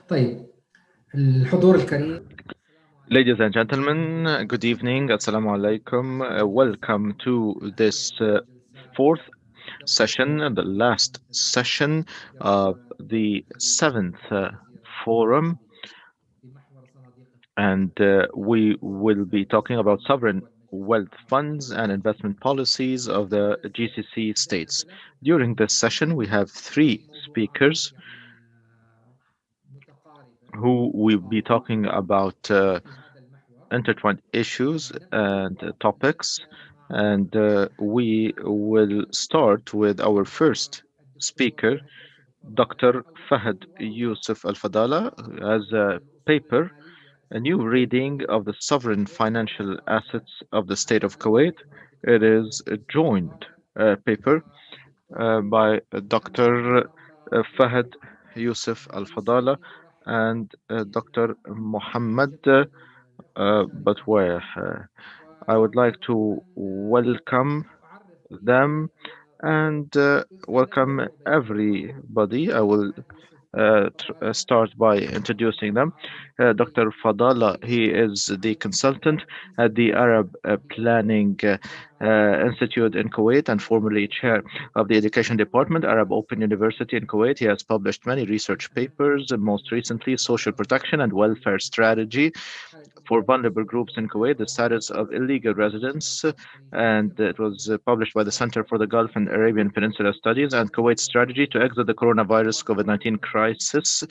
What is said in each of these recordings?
طيب الحضور الكريم. Ladies and gentlemen, good evening. Assalamu alaikum. Welcome to this fourth session, the last session of the seventh forum. And we will be talking about sovereign wealth funds and investment policies of the GCC states. During this session, we have three speakers who will be talking about intertwined issues and topics. And we will start with our first speaker, Dr. Fahad Yusuf Al-Fadala, who has a paper, a new reading of the sovereign financial assets of the state of Kuwait. It is a joint paper by Dr. Fahad Yusuf Al-Fadala and Dr. Mohammed Batwaih. I would like to welcome them and welcome everybody. I will start by introducing them. Dr. Fadala, he is the consultant at the Arab Planning Institute in Kuwait and formerly chair of the Education Department, Arab Open University in Kuwait. He has published many research papers, most recently Social Protection and Welfare Strategy for Vulnerable Groups in Kuwait, the Status of Illegal Residents, and it was published by the Center for the Gulf and Arabian Peninsula Studies, and Kuwait's Strategy to Exit the Coronavirus COVID-19 Crisis,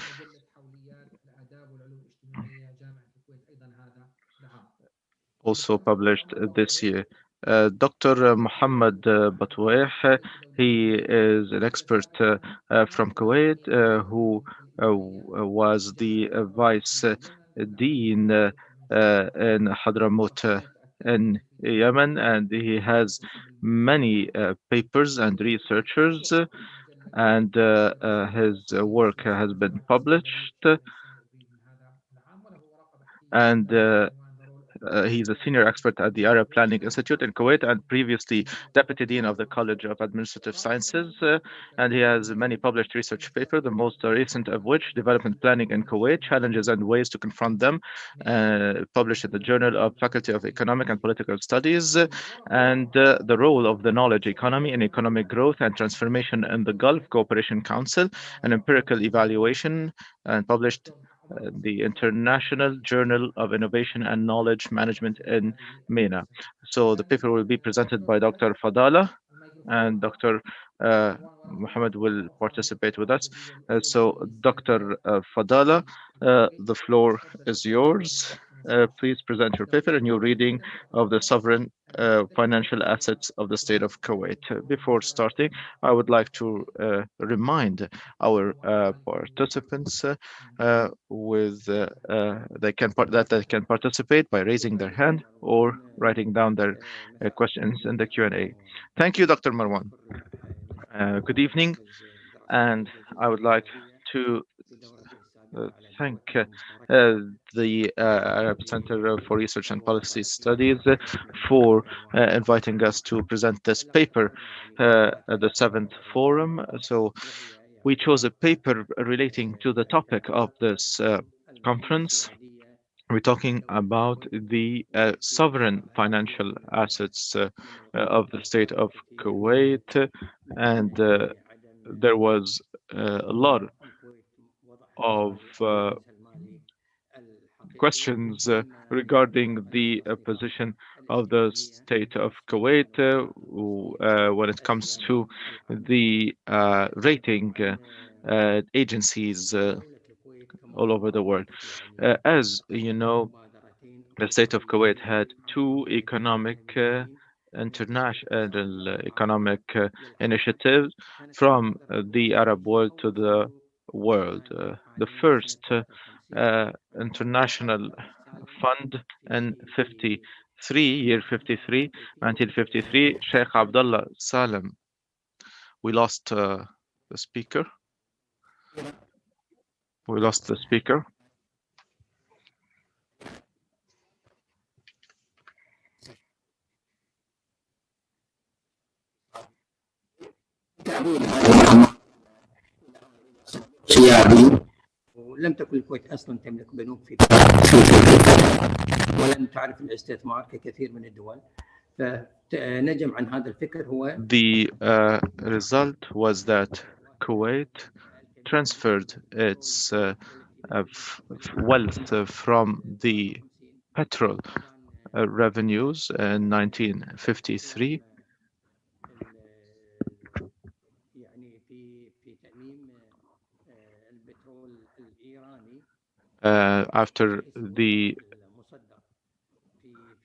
also published this year. Dr. Mohammed Batwaih, he is an expert from Kuwait who was the vice dean in Hadramaut in Yemen, and he has many papers and researchers, and his work has been published, and he's a senior expert at the Arab Planning Institute in Kuwait and previously deputy dean of the College of Administrative Sciences. And he has many published research papers, the most recent of which, Development Planning in Kuwait, Challenges and Ways to Confront Them, published in the Journal of Faculty of Economic and Political Studies, and the role of the knowledge economy in economic growth and transformation in the Gulf Cooperation Council, an empirical evaluation, and published the International Journal of Innovation and Knowledge Management in MENA. So the paper will be presented by Dr. Fadala, and Dr. Mohammed will participate with us. So Dr. Fadala, the floor is yours. Please present your paper and your reading of the sovereign financial assets of the state of Kuwait. Before starting, I would like to remind our participants with that they can participate by raising their hand or writing down their questions in the Q&A. Thank you, Dr. Marwan. Good evening, and I would like to thank the Arab Center for Research and Policy Studies for inviting us to present this paper at the seventh forum. So we chose a paper relating to the topic of this conference. We're talking about the sovereign financial assets of the state of Kuwait, and there was a lot of questions regarding the position of the state of Kuwait when it comes to the rating agencies all over the world. As you know, the state of Kuwait had two international economic initiatives from the Arab world to the world. The first international fund in 1953, Sheikh Abdullah Salem. We lost the speaker. We lost the speaker. لم تكن الكويت أصلا تملك بنوك في كويت ولم تعرف الاستثمار ككثير من الدول، فنجم عن هذا الفكر هو The result was that Kuwait transferred its wealth from the petrol revenues in 1953 يعني في تأميم البترول الإيراني after the المصدر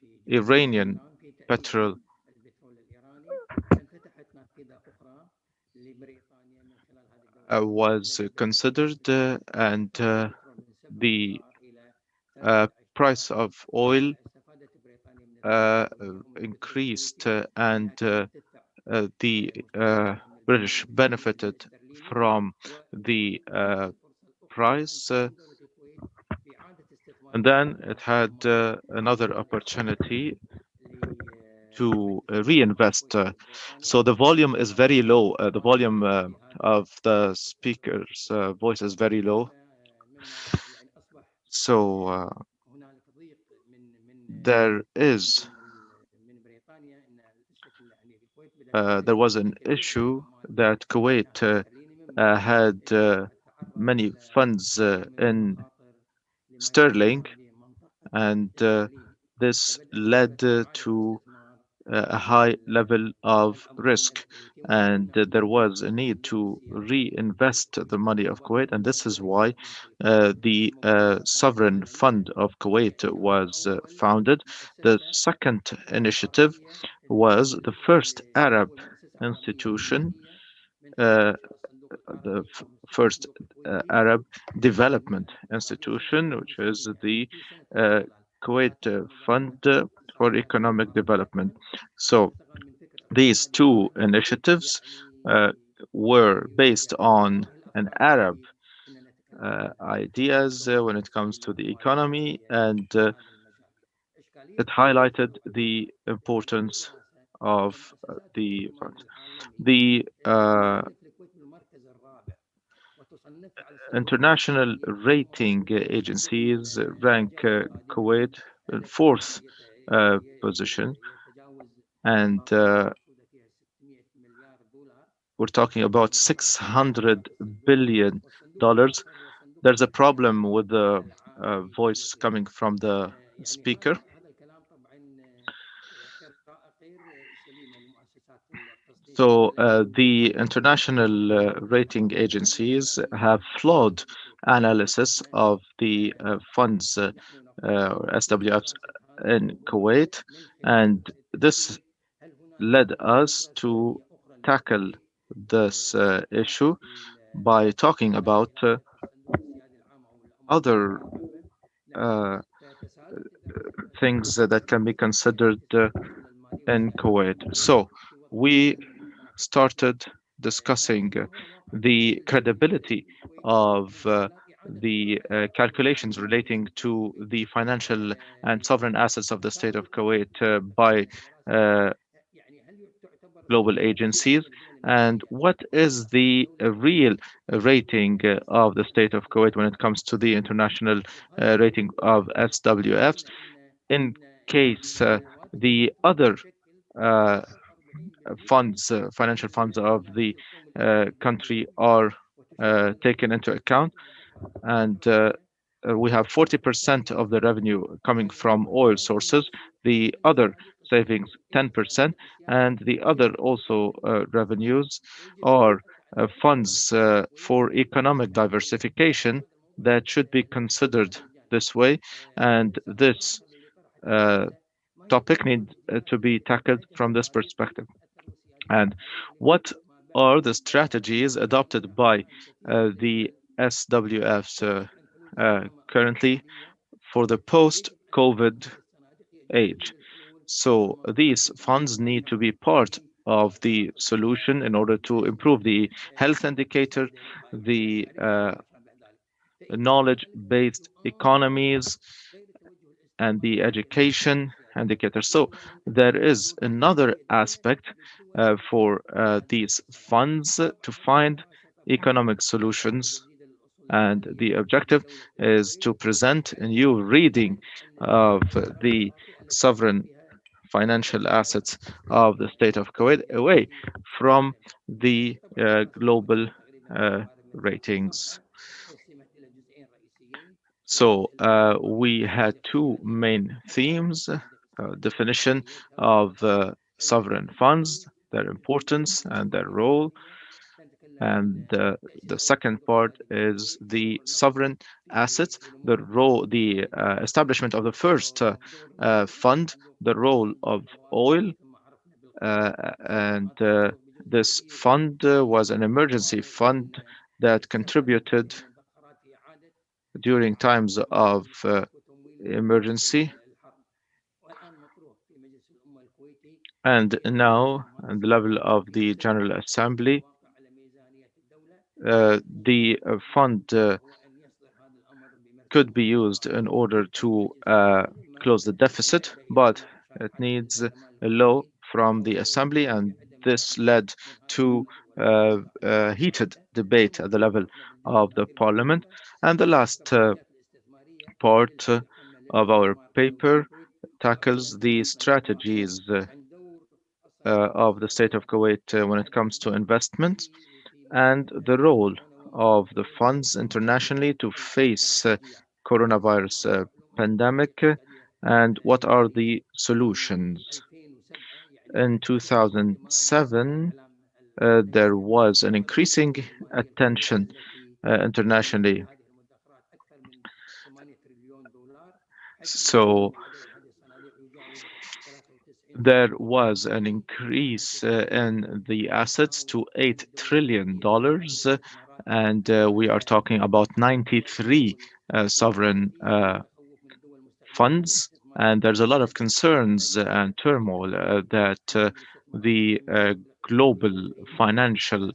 في Iranian في petrol البترول الإيراني، فانفتحت نافذة أخرى لبريطانيا من خلال هذه الدولة was considered and the إلى 13 price of oil استفادت بريطانيا من التجربة increased and the British benefited from the price, and then it had another opportunity to reinvest. So the volume is very low. The volume of the speaker's voice is very low. So there was an issue that Kuwait had many funds in sterling, and this led to a high level of risk, and there was a need to reinvest the money of Kuwait, and this is why the sovereign fund of Kuwait was founded. The second initiative was the first Arab institution, the first Arab development institution, which is the Kuwait Fund for Economic Development. So these two initiatives were based on an Arab ideas when it comes to the economy, and it highlighted the importance of the funds. The international rating agencies rank Kuwait in fourth position, and we're talking about $600 billion. There's a problem with the voice coming from the speaker. So the international rating agencies have flawed analysis of the funds SWFs in Kuwait, and this led us to tackle this issue by talking about other things that can be considered in Kuwait. So we started discussing the credibility of the calculations relating to the financial and sovereign assets of the state of Kuwait by global agencies, and what is the real rating of the state of Kuwait when it comes to the international rating of SWFs, in case the other funds, financial funds of the country are taken into account. And we have 40% of the revenue coming from oil sources, the other savings 10%, and the other also revenues are funds for economic diversification that should be considered this way, and this topic needs to be tackled from this perspective. And what are the strategies adopted by the SWFs currently for the post-COVID age? So these funds need to be part of the solution in order to improve the health indicator, the knowledge-based economies, and the education indicator. So there is another aspect for these funds to find economic solutions And the objective is to present a new reading of the sovereign financial assets of the state of Kuwait away from the global ratings. So we had two main themes, definition of sovereign funds, their importance and their role. And the second part is the sovereign assets, the role, the establishment of the first fund, the role of oil, and this fund was an emergency fund that contributed during times of emergency. And now, at the level of the General Assembly, the fund could be used in order to close the deficit, but it needs a law from the Assembly, and this led to heated debate at the level of the Parliament. And the last part of our paper tackles the strategies of the state of Kuwait when it comes to investment and the role of the funds internationally to face coronavirus pandemic and what are the solutions. In 2007, there was an increasing attention internationally. So there was an increase in the assets to $8 trillion, and we are talking about 93 sovereign funds. And there's a lot of concerns and turmoil that the global financial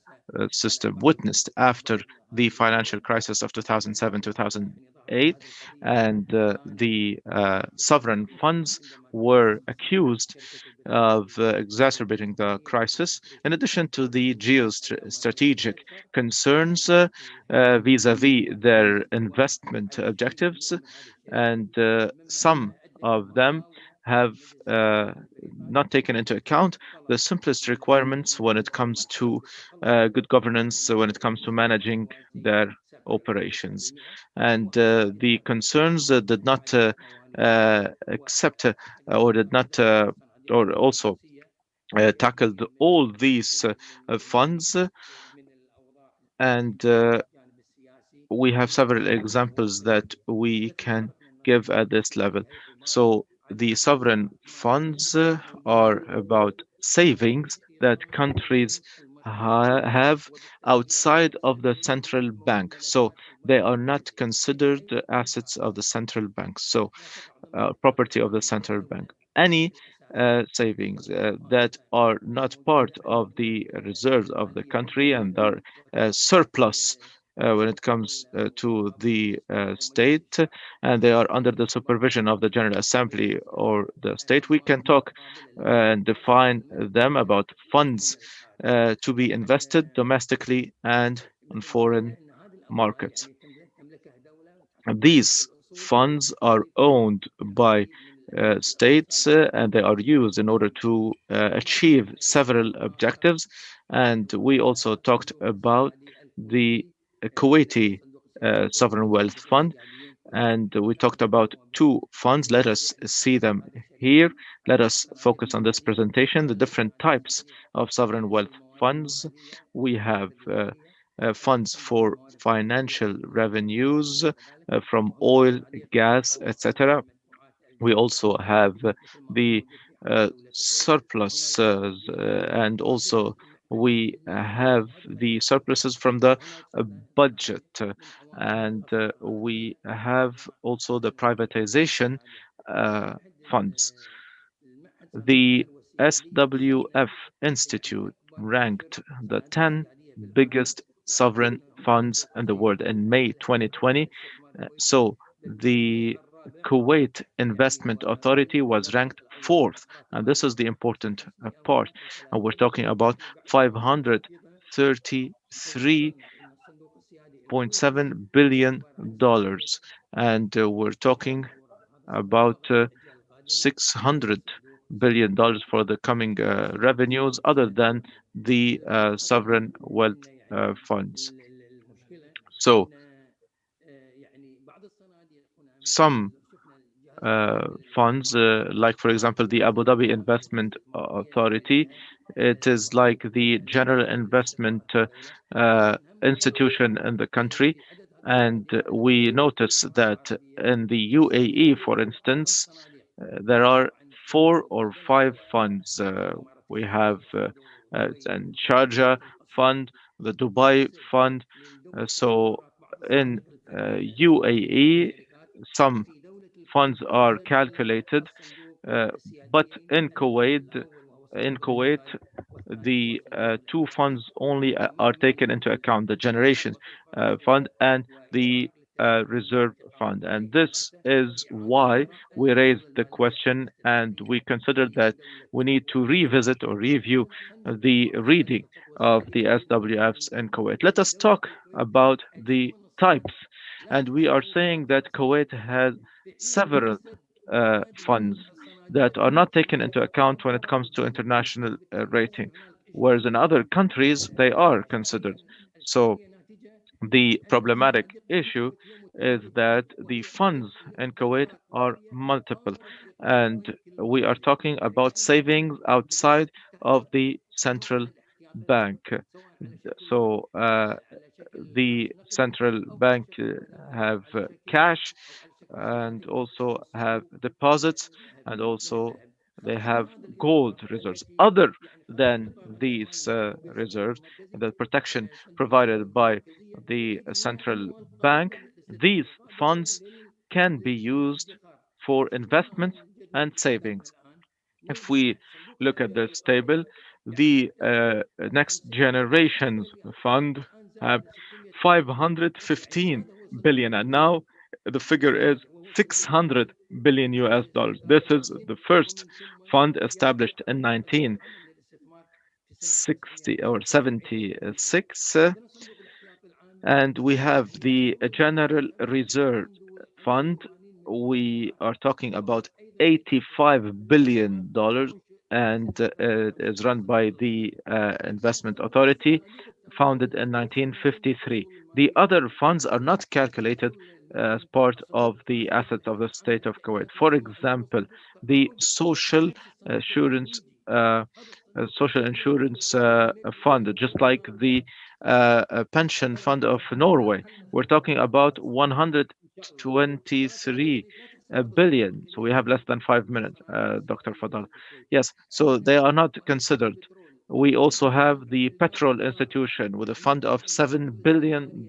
system witnessed after the financial crisis of 2007, 2008, and the sovereign funds were accused of exacerbating the crisis, in addition to the geostrategic concerns vis-à-vis their investment objectives, and some of them have not taken into account the simplest requirements when it comes to good governance, when it comes to managing their operations. And the concerns did not accept or did not or also tackled all these funds, and we have several examples that we can give at this level. So the sovereign funds are about savings that countries have outside of the central bank. So they are not considered assets of the central bank. So property of the central bank. Any savings that are not part of the reserves of the country and are surplus when it comes to the state, and they are under the supervision of the General Assembly or the state, we can talk and define them about funds to be invested domestically and on foreign markets. These funds are owned by states and they are used in order to achieve several objectives. And we also talked about the Kuwaiti Sovereign Wealth Fund, and we talked about two funds. Let us see them here. Let us focus on this presentation, the different types of sovereign wealth funds. We have funds for financial revenues from oil, gas, etc. We also have the surplus, and also we have the surpluses from the budget, and we have also the privatization funds. The SWF Institute ranked the 10 biggest sovereign funds in the world in May 2020. So the Kuwait Investment Authority was ranked fourth, and this is the important part. And we're talking about 533 $3.7 billion. And we're talking about $600 billion for the coming revenues other than the sovereign wealth funds. So some funds, like for example the Abu Dhabi Investment Authority, it is like the general investment institution in the country. And we notice that in the UAE, for instance, there are 4 or 5 funds. We have and Sharjah fund, the Dubai fund. So in UAE, some funds are calculated, uh, but in Kuwait, the 2 funds only are taken into account: the generation fund and the reserve fund. And this is why we raised the question, and we considered that we need to revisit or review the reading of the SWFs in Kuwait. Let us talk about the types. And we are saying that Kuwait has several funds that are not taken into account when it comes to international rating, whereas in other countries they are considered. So the problematic issue is that the funds in Kuwait are multiple, and we are talking about savings outside of the central bank. So the central bank have cash and also have deposits, and also they have gold reserves. Other than these reserves, the protection provided by the central bank, these funds can be used for investments and savings. If we look at this table, the next generations fund have 515 billion, and now the figure is 600 billion US dollars. This is the first fund established in 1960 or 76, and we have the General Reserve Fund. We are talking about $85 billion, and it is run by the Investment Authority, founded in 1953. The other funds are not calculated as part of the assets of the state of Kuwait. For example, the uh, social insurance fund, just like the pension fund of Norway. We're talking about 123 billion. So we have less than 5 minutes, Dr. Fadal. Yes, so they are not considered. We also have the Petrol Institution with a fund of $7 billion.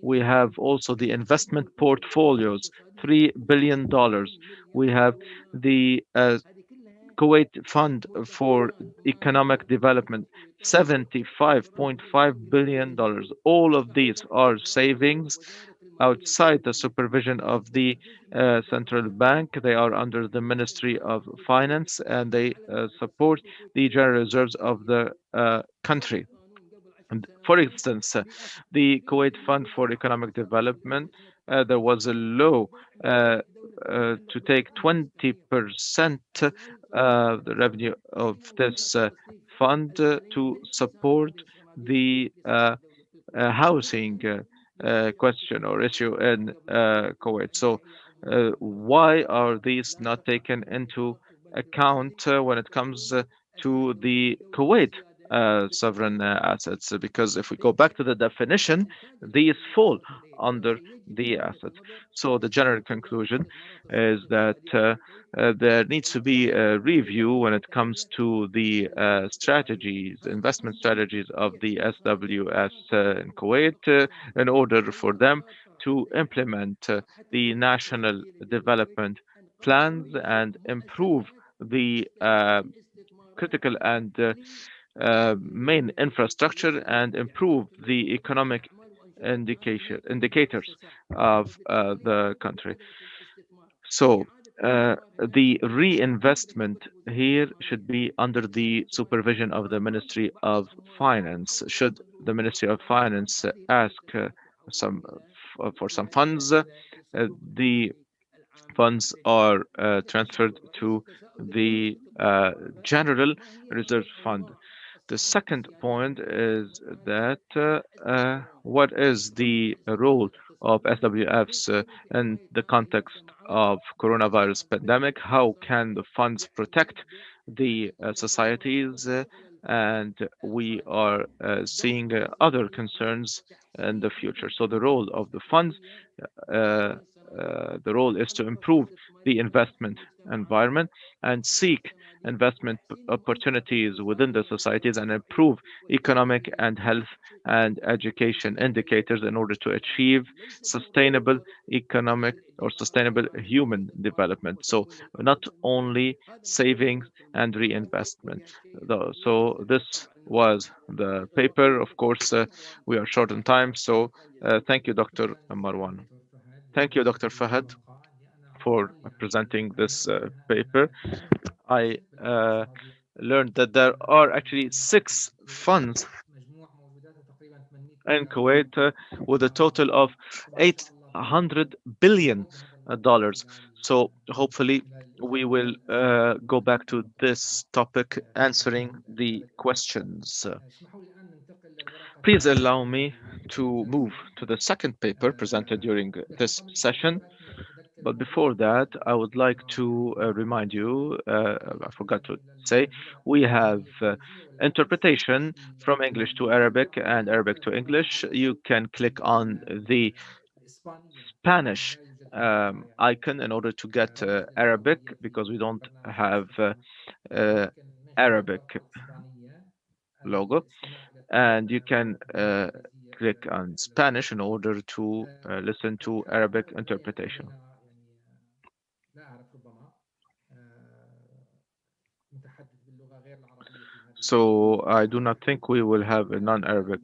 We have also the investment portfolios, $3 billion. We have the Kuwait Fund for Economic Development, $75.5 billion. All of these are savings outside the supervision of the central bank. They are under the Ministry of Finance, and they support the general reserves of the country. And for instance, the Kuwait Fund for Economic Development, there was a law to take 20% the revenue of this fund to support the housing question or issue in Kuwait. So, why are these not taken into account when it comes to the Kuwait sovereign assets? Because if we go back to the definition, these fall under the assets. So the general conclusion is that there needs to be a review when it comes to the strategies, investment strategies of the SWS in Kuwait, in order for them to implement the national development plans and improve the critical and main infrastructure and improve the economic indicators of the country. So the reinvestment here should be under the supervision of the Ministry of Finance. Should the Ministry of Finance ask some for some funds. The funds are transferred to the General Reserve Fund. The second point is that what is the role of SWFs in the context of coronavirus pandemic? How can the funds protect the societies? And we are seeing other concerns in the future. So the role of the funds, the role is to improve the investment environment and seek investment opportunities within the societies and improve economic and health and education indicators in order to achieve sustainable economic or sustainable human development. So not only savings and reinvestment. So this was the paper. Of course, we are short on time. So thank you, Dr. Marwan. Thank you, Dr. Fahad, for presenting this paper. I learned that there are actually 6 funds in Kuwait with a total of $800 billion. So hopefully we will go back to this topic answering the questions. Please allow me to move to the second paper presented during this session. But before that, I would like to remind you, I forgot to say, we have interpretation from English to Arabic and Arabic to English. You can click on the Spanish icon in order to get Arabic because we don't have Arabic logo. And you can click on Spanish in order to listen to Arabic interpretation. So I do not think we will have a non-Arabic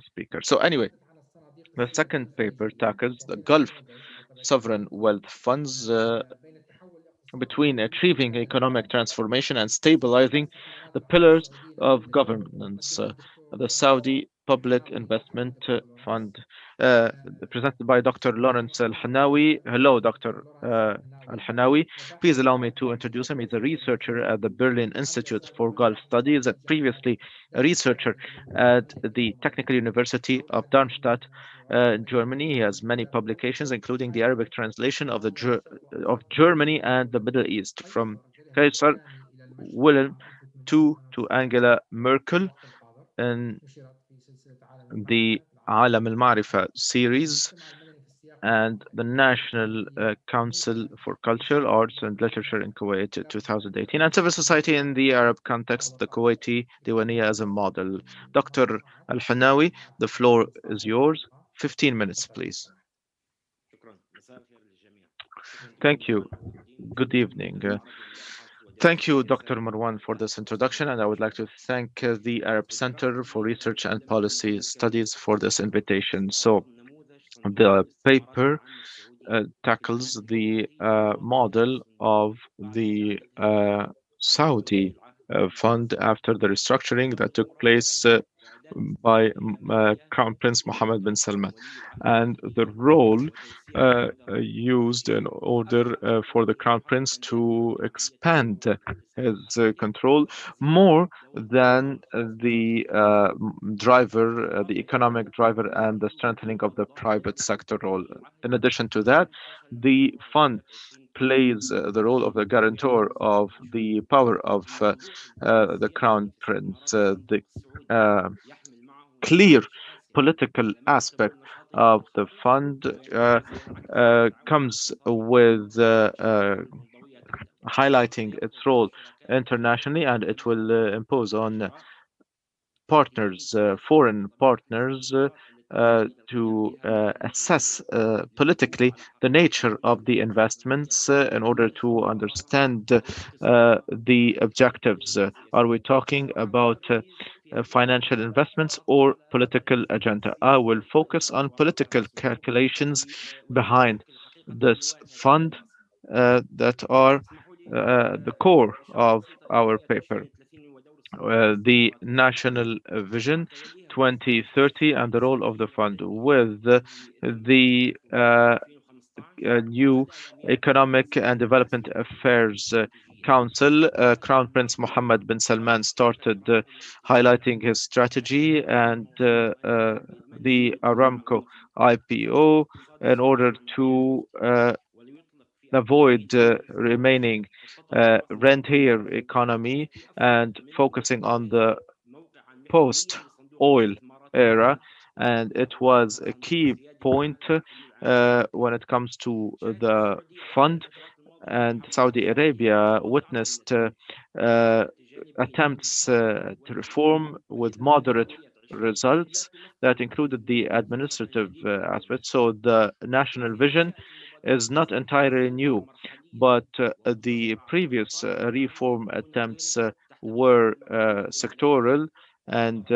speaker. So anyway, the second paper tackles the Gulf sovereign wealth funds between achieving economic transformation and stabilizing the pillars of governance. The Saudi Public Investment Fund, presented by Dr. Lorans Al-Hennawi. Hello, Dr. Al-Hennawi. Please allow me to introduce him. He's a researcher at the Berlin Institute for Gulf Studies, and previously a researcher at the Technical University of Darmstadt, Germany. He has many publications, including the Arabic translation of of Germany and the Middle East, from Kaiser Wilhelm II to Angela Merkel, in the Alam al-Marifa series, and the National Council for Culture, Arts and Literature in Kuwait 2018, and Civil Society in the Arab context, the Kuwaiti Diwaniyya as a model. Dr. Al-Hennawi, the floor is yours. 15 minutes, please. Thank you. Good evening. Thank you, Dr. Marwan, for this introduction, and I would like to thank the Arab Center for Research and Policy Studies for this invitation. So the paper tackles the model of the Saudi fund after the restructuring that took place by Crown Prince Mohammed bin Salman, and the role used in order for the Crown Prince to expand his control more than the driver, the economic driver, and the strengthening of the private sector role. In addition to that, the fund plays the role of the guarantor of the power of the Crown Prince. The clear political aspect of the fund comes with highlighting its role internationally, and it will impose on partners, foreign partners, to assess politically the nature of the investments in order to understand the objectives. Are we talking about financial investments or political agenda? I will focus on political calculations behind this fund that are the core of our paper. the National Vision 2030 and the role of the fund with the new Economic and Development Affairs Council. Crown Prince Mohammed bin Salman started highlighting his strategy and the Aramco IPO in order to avoid remaining rentier economy and focusing on the post-oil era, and it was a key point when it comes to the fund. And Saudi Arabia witnessed uh, attempts to reform with moderate results that included the administrative aspect. So the national vision is not entirely new, but the previous reform attempts were sectoral and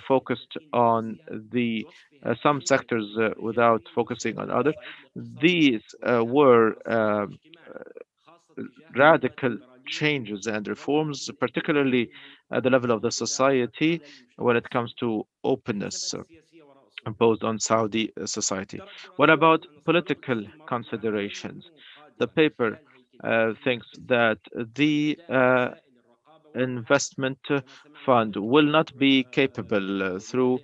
focused on the some sectors without focusing on others. These were radical changes and reforms, particularly at the level of the society when it comes to openness imposed on Saudi society. What about political considerations? The paper thinks that the investment fund will not be capable through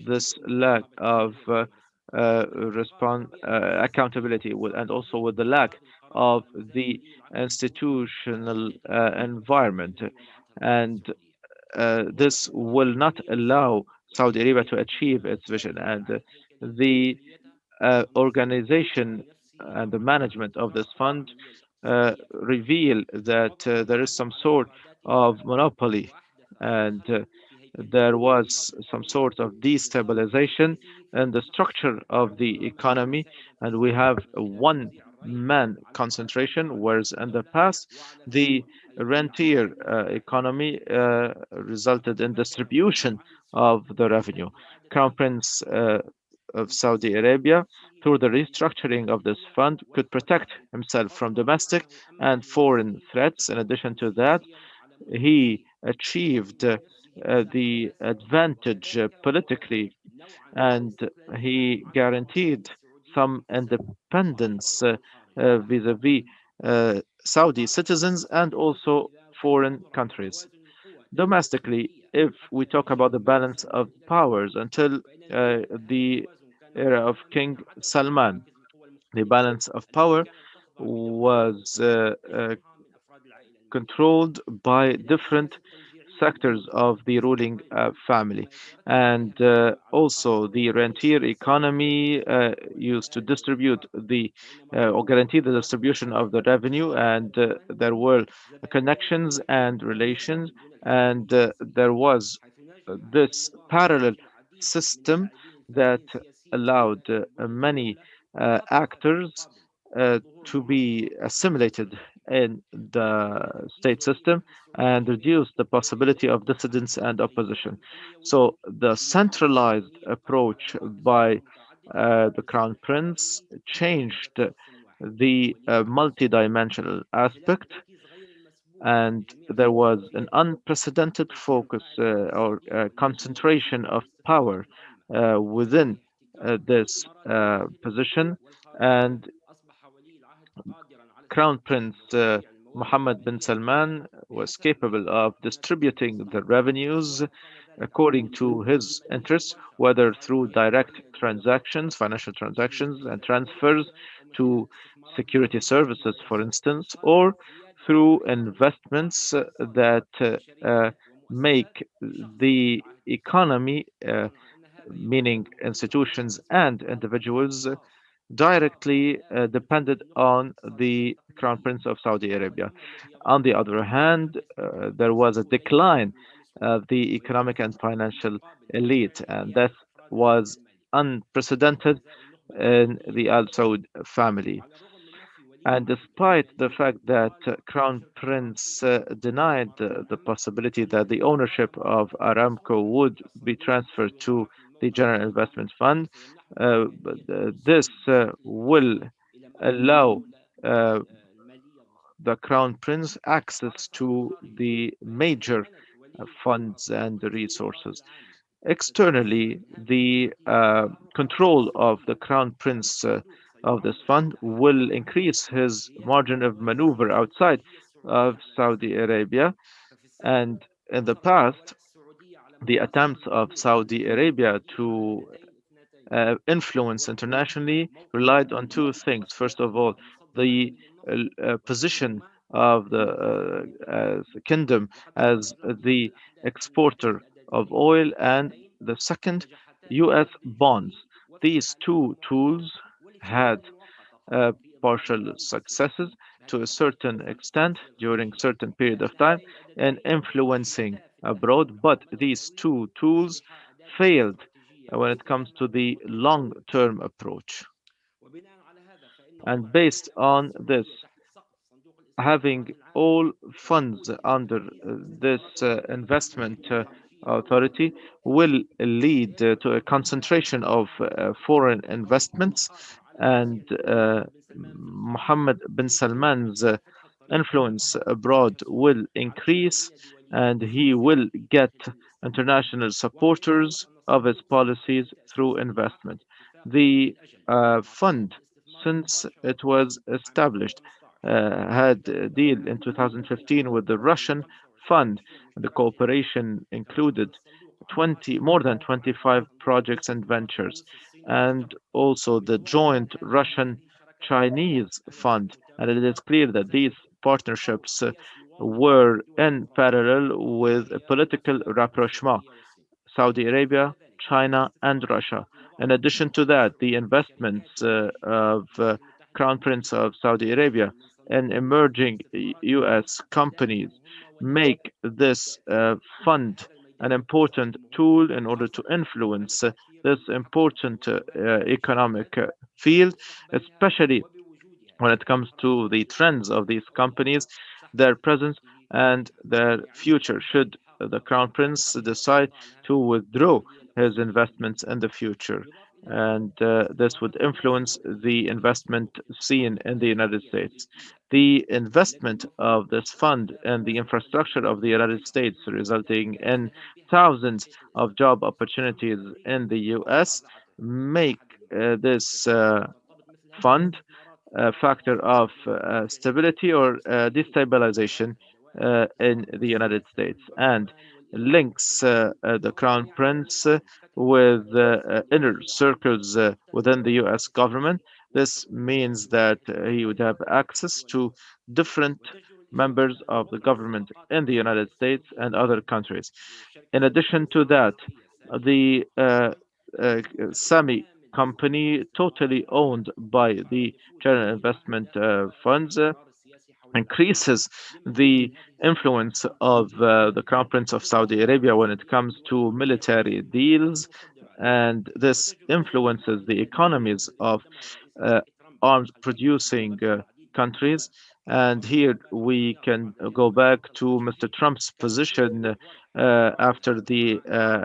this lack of accountability and also with the lack of the institutional environment. And this will not allow Saudi Arabia to achieve its vision. And the organization and the management of this fund reveal that there is some sort of monopoly and there was some sort of destabilization in the structure of the economy, and we have a one man concentration, whereas in the past the rentier economy resulted in distribution of the revenue. Crown Prince of Saudi Arabia, through the restructuring of this fund, could protect himself from domestic and foreign threats. In addition to that, he achieved the advantage politically and he guaranteed some independence vis-a-vis Saudi citizens and also foreign countries. Domestically, if we talk about the balance of powers until the era of King Salman, the balance of power was controlled by different sectors of the ruling family. And also, the rentier economy used to distribute the or guarantee the distribution of the revenue, and there were connections and relations, and there was this parallel system that allowed many actors to be assimilated in the state system and reduce the possibility of dissidence and opposition. So the centralized approach by the Crown Prince changed the multidimensional aspect, and there was an unprecedented focus or concentration of power within this position, and Crown Prince Mohammed bin Salman was capable of distributing the revenues according to his interests, whether through direct transactions, financial transactions, and transfers to security services, for instance, or through investments that make the economy, meaning institutions and individuals, directly depended on the Crown Prince of Saudi Arabia. On the other hand, there was a decline of the economic and financial elite, and that was unprecedented in the Al Saud family. And despite the fact that Crown Prince denied the possibility that the ownership of Aramco would be transferred to the General Investment Fund, this will allow the Crown Prince access to the major funds and the resources. Externally, the control of the Crown Prince of this fund will increase his margin of maneuver outside of Saudi Arabia. And in the past, the attempts of Saudi Arabia to influence internationally relied on two things. First of all, the position of the kingdom as the exporter of oil, and the second, US bonds. These two tools had uh, partial successes to a certain extent during certain period of time in influencing abroad, but these two tools failed when it comes to the long-term approach. And based on this, having all funds under this investment authority will lead to a concentration of foreign investments, and Mohammed bin Salman's influence abroad will increase, and he will get international supporters of his policies through investment. The fund, since it was established, had a deal in 2015 with the Russian fund. The cooperation included more than 25 projects and ventures, and also the joint Russian-Chinese fund. And it is clear that these partnerships were in parallel with a political rapprochement. Saudi Arabia, China, and Russia. In addition to that, the investments of Crown Prince of Saudi Arabia and emerging US companies make this fund an important tool in order to influence this important economic field, especially when it comes to the trends of these companies, their presence, and their future, should the Crown Prince decide to withdraw his investments in the future. And this would influence the investment scene in the United States. The investment of this fund in the infrastructure of the United States, resulting in thousands of job opportunities in the US, make this fund a factor of stability or destabilization in the United States, and links the Crown Prince with inner circles within the US government. This means that he would have access to different members of the government in the United States and other countries. In addition to that, the Sami company, totally owned by the general investment funds, increases the influence of the Crown Prince of Saudi Arabia when it comes to military deals, and this influences the economies of uh, arms producing countries. And here we can go back to Mr. Trump's position after the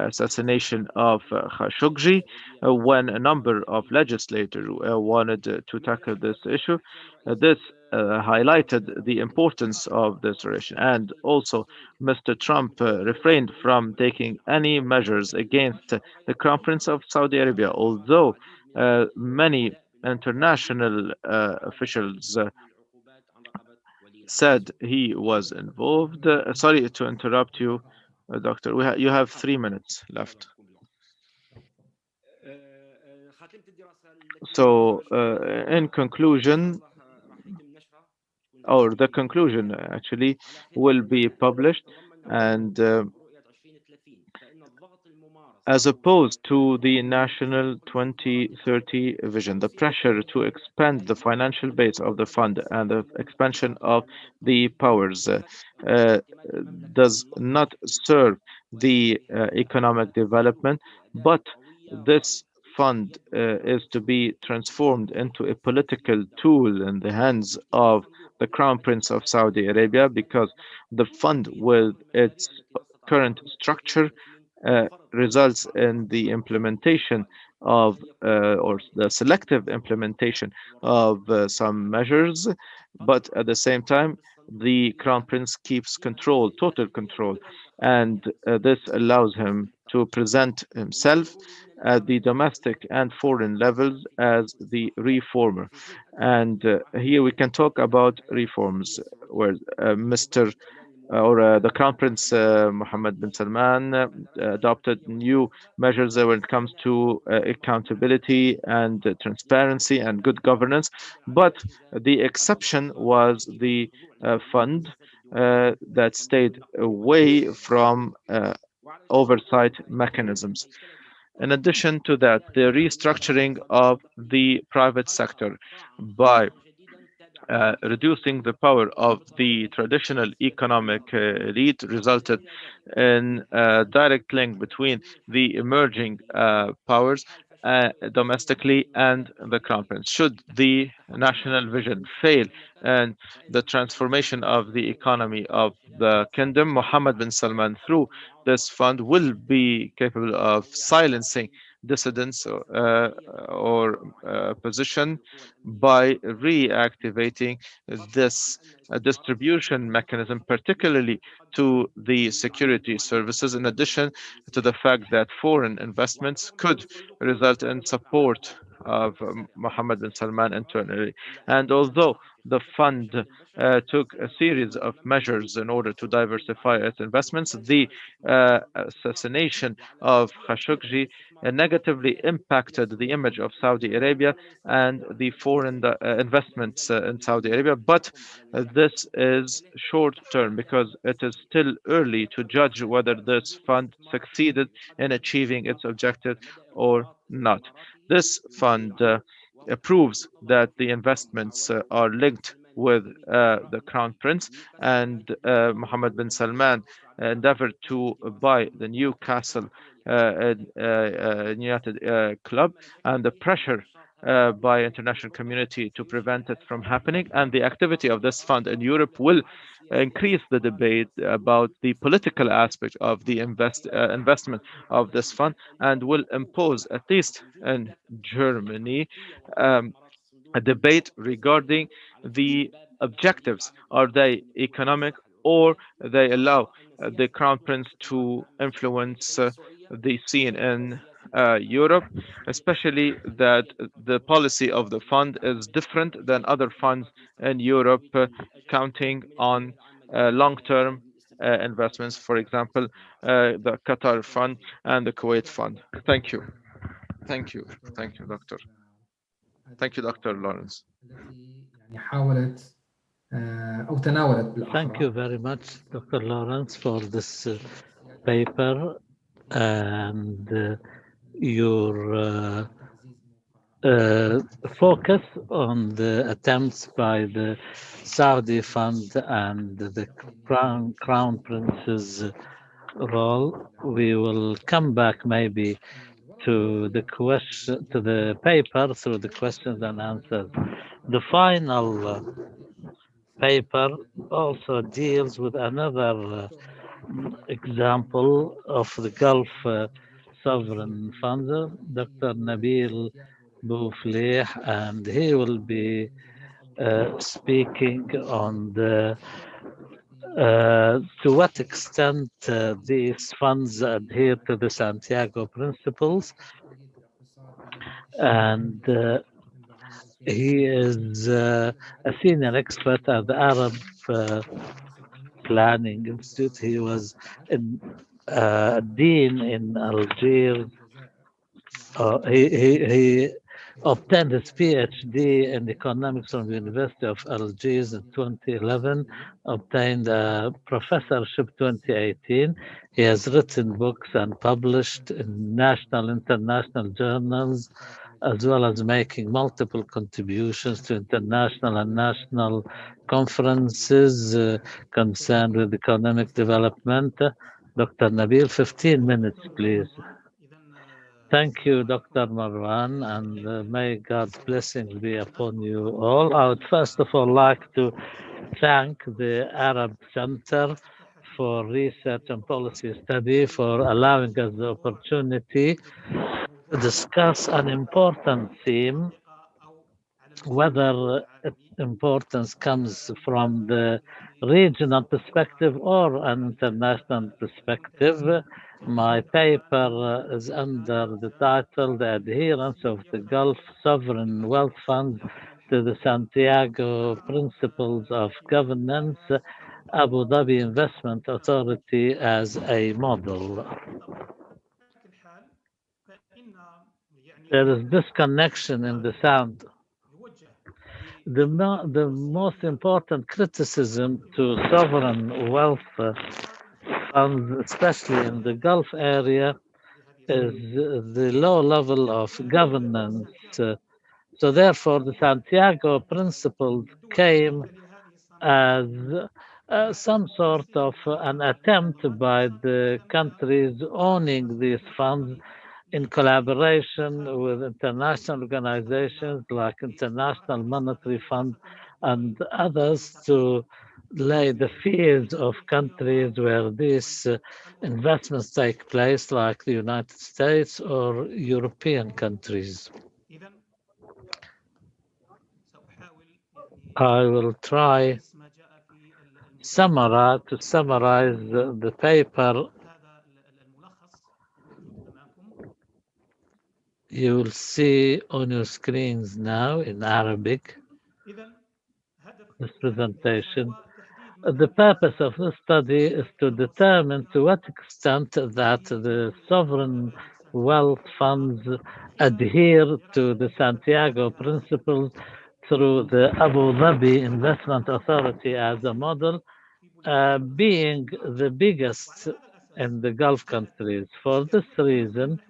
assassination of Khashoggi, when a number of legislators wanted to tackle this issue. This highlighted the importance of this relation. And also, Mr. Trump refrained from taking any measures against the Crown Prince of Saudi Arabia, although many international officials said he was involved. Sorry to interrupt you, Doctor. You have 3 minutes left. So, in conclusion, or the conclusion actually, will be published, and as opposed to the national 2030 vision, the pressure to expand the financial base of the fund and the expansion of the powers does not serve the economic development, but this fund is to be transformed into a political tool in the hands of the Crown Prince of Saudi Arabia, because the fund, with its current structure, results in the implementation of or the selective implementation of some measures, but at the same time, the Crown Prince keeps control, total control, and this allows him to present himself at the domestic and foreign levels as the reformer. And here we can talk about reforms where Mr or the Crown Prince Mohammed bin Salman adopted new measures when it comes to accountability and transparency and good governance. But the exception was the fund that stayed away from oversight mechanisms. In addition to that, the restructuring of the private sector by reducing the power of the traditional economic elite resulted in a direct link between the emerging powers domestically and the crown prince. Should the national vision fail and the transformation of the economy of the kingdom, Mohammed bin Salman, through this fund, will be capable of silencing dissidents or opposition by reactivating this distribution mechanism, particularly to the security services, in addition to the fact that foreign investments could result in support of Mohammed bin Salman internally. And although the fund took a series of measures in order to diversify its investments, the assassination of Khashoggi negatively impacted the image of Saudi Arabia and the foreign investments in Saudi Arabia. But this is short term because it is still early to judge whether this fund succeeded in achieving its objective or not. This fund proves that the investments are linked with the Crown Prince, and Mohammed bin Salman endeavored to buy the new castle United Club, and the pressure by international community to prevent it from happening, and the activity of this fund in Europe will increase the debate about the political aspect of the investment of this fund, and will impose, at least in Germany, um, a debate regarding the objectives. Are they economic, or they allow the crown prince to influence the scene in Europe, especially that the policy of the fund is different than other funds in Europe, counting on long-term investments, for example, the Qatar fund and the Kuwait fund. Thank you. Thank you. Thank you, Doctor. Thank you, Dr. Lorans. التي يعني حاولت أو تناولت بالأحرى. Thank you very much, Dr. Lorans, for this paper and your focus on the attempts by the Saudi fund and the Crown Prince's role. We will come back maybe to the question, to the paper through the questions and answers. The final paper also deals with another example of the Gulf sovereign fund, Dr. Nabil Bouflih, and he will be speaking on the to what extent these funds adhere to the Santiago Principles, and he is a senior expert at the Arab Planning Institute. He was dean in Algiers. He obtained his PhD in economics from the University of Algiers in 2011, obtained a professorship 2018. He has written books and published in national, international journals, as well as making multiple contributions to international and national conferences concerned with economic development. Dr. Nabil, 15 minutes, please. Thank you, Dr. Marwan, and may God's blessings be upon you all. I would first of all like to thank the Arab Center for Research and Policy Study for allowing us the opportunity discuss an important theme, whether its importance comes from the regional perspective or an international perspective. My paper is under the title The Adherence of the Gulf Sovereign Wealth Funds to the Santiago Principles of Governance, Abu Dhabi Investment Authority as a model. There is disconnection in the sound. The most important criticism to sovereign wealth funds, especially in the Gulf area, is the low level of governance. So therefore, the Santiago Principles came as some sort of an attempt by the countries owning these funds in collaboration with international organizations like International Monetary Fund and others to lay the fears of countries where these investments take place, like the United States or European countries. I will try to summarize the paper. You will see on your screens now in Arabic this presentation. The purpose of this study is to determine to what extent that the sovereign wealth funds adhere to the Santiago Principles through the Abu Dhabi Investment Authority as a model, being the biggest in the Gulf countries. For this reason,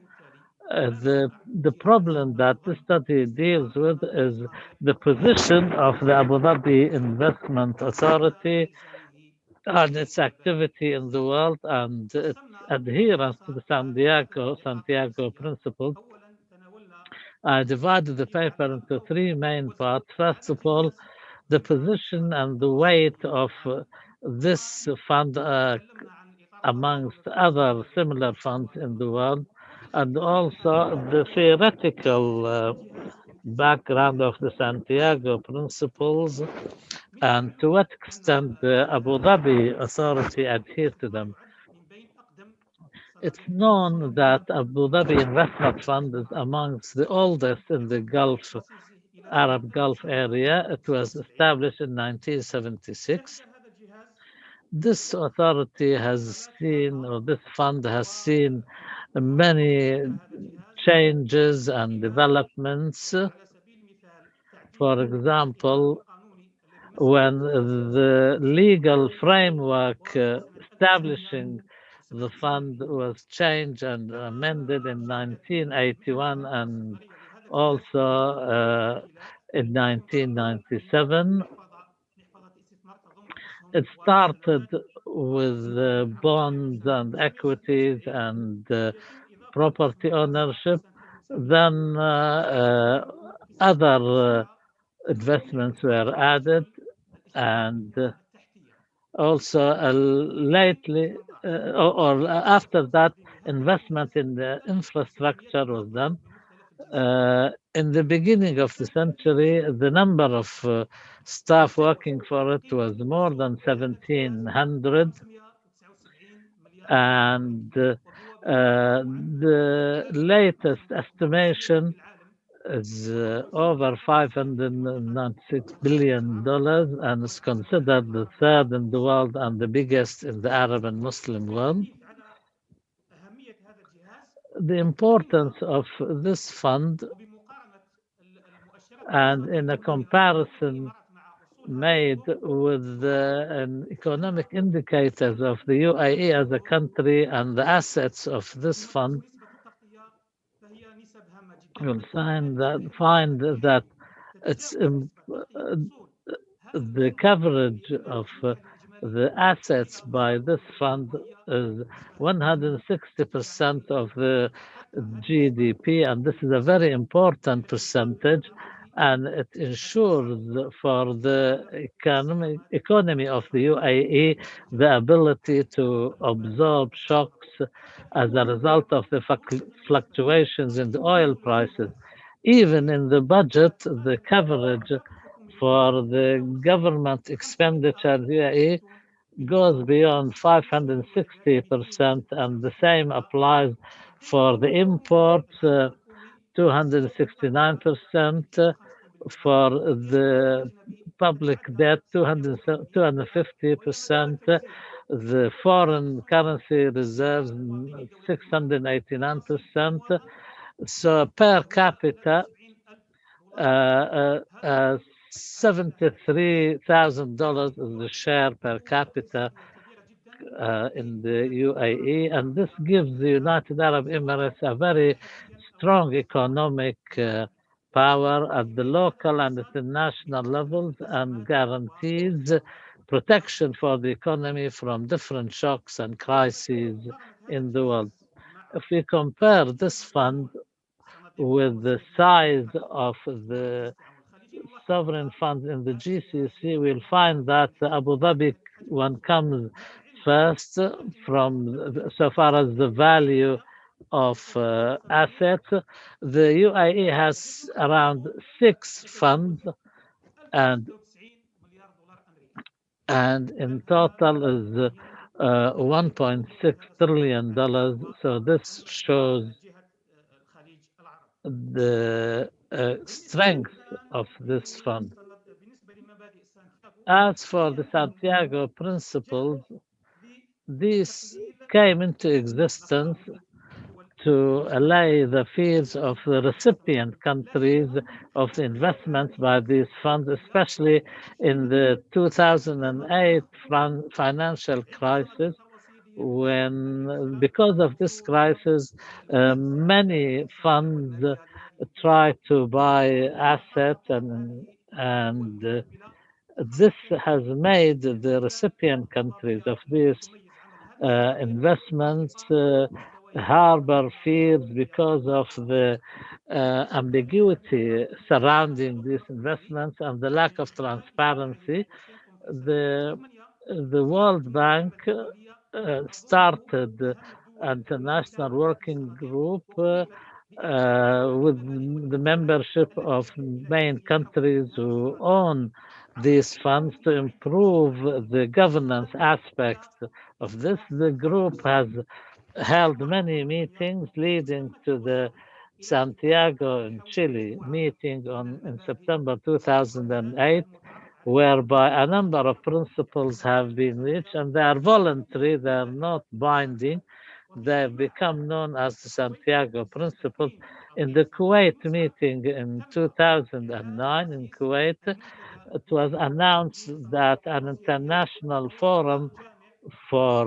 the problem that this study deals with is the position of the Abu Dhabi Investment Authority and its activity in the world and its adherence to the Santiago Principles. I divided the paper into three main parts. First of all, the position and the weight of this fund amongst other similar funds in the world, and also the theoretical background of the Santiago Principles and to what extent the Abu Dhabi Authority adheres to them. It's known that Abu Dhabi Investment Fund is amongst the oldest in the Arab Gulf area. It was established in 1976. This authority has seen, or this fund has seen, many changes and developments. For example, when the legal framework establishing the fund was changed and amended in 1981 and also in 1997, it started with bonds and equities and property ownership. Then other investments were added, and also lately or after that, investment in the infrastructure was done. In the beginning of the century, the number of staff working for it was more than 1,700, and the latest estimation is over $596 billion and is considered the third in the world and the biggest in the Arab and Muslim world. The importance of this fund, and in a comparison made with the economic indicators of the UAE as a country and the assets of this fund, you'll find that it's the coverage of the assets by this fund is 160% of the GDP, and this is a very important percentage. and it ensures for the economy of the UAE the ability to absorb shocks as a result of the fluctuations in the oil prices. Even in the budget, the coverage for the government expenditure in the UAE goes beyond 560%, and the same applies for the imports, 269%, for the public debt, 250%, the foreign currency reserves, 689%. So per capita, $73,000 is the share per capita in the UAE, and this gives the United Arab Emirates a very strong economic power at the local and international levels, and guarantees protection for the economy from different shocks and crises in the world. If we compare this fund with the size of the sovereign funds in the GCC, we'll find that the Abu Dhabi one comes first from so far as the value of assets. The UAE has around 6 funds, and in total is $1.6 trillion. So this shows the strength of this fund. As for the Santiago Principles, these came into existence to allay the fears of the recipient countries of the investments by these funds, especially in the 2008 financial crisis, when, because of this crisis, many funds try to buy assets, and this has made the recipient countries of these investments harbor fears because of the ambiguity surrounding these investments and the lack of transparency. The World Bank started an international working group with the membership of main countries who own these funds to improve the governance aspects of this. The group has held many meetings leading to the Santiago in Chile meeting in September 2008, whereby a number of principles have been reached, and they are voluntary, they are not binding. They've become known as the Santiago Principles. In the Kuwait meeting in 2009 in Kuwait, it was announced that an international forum for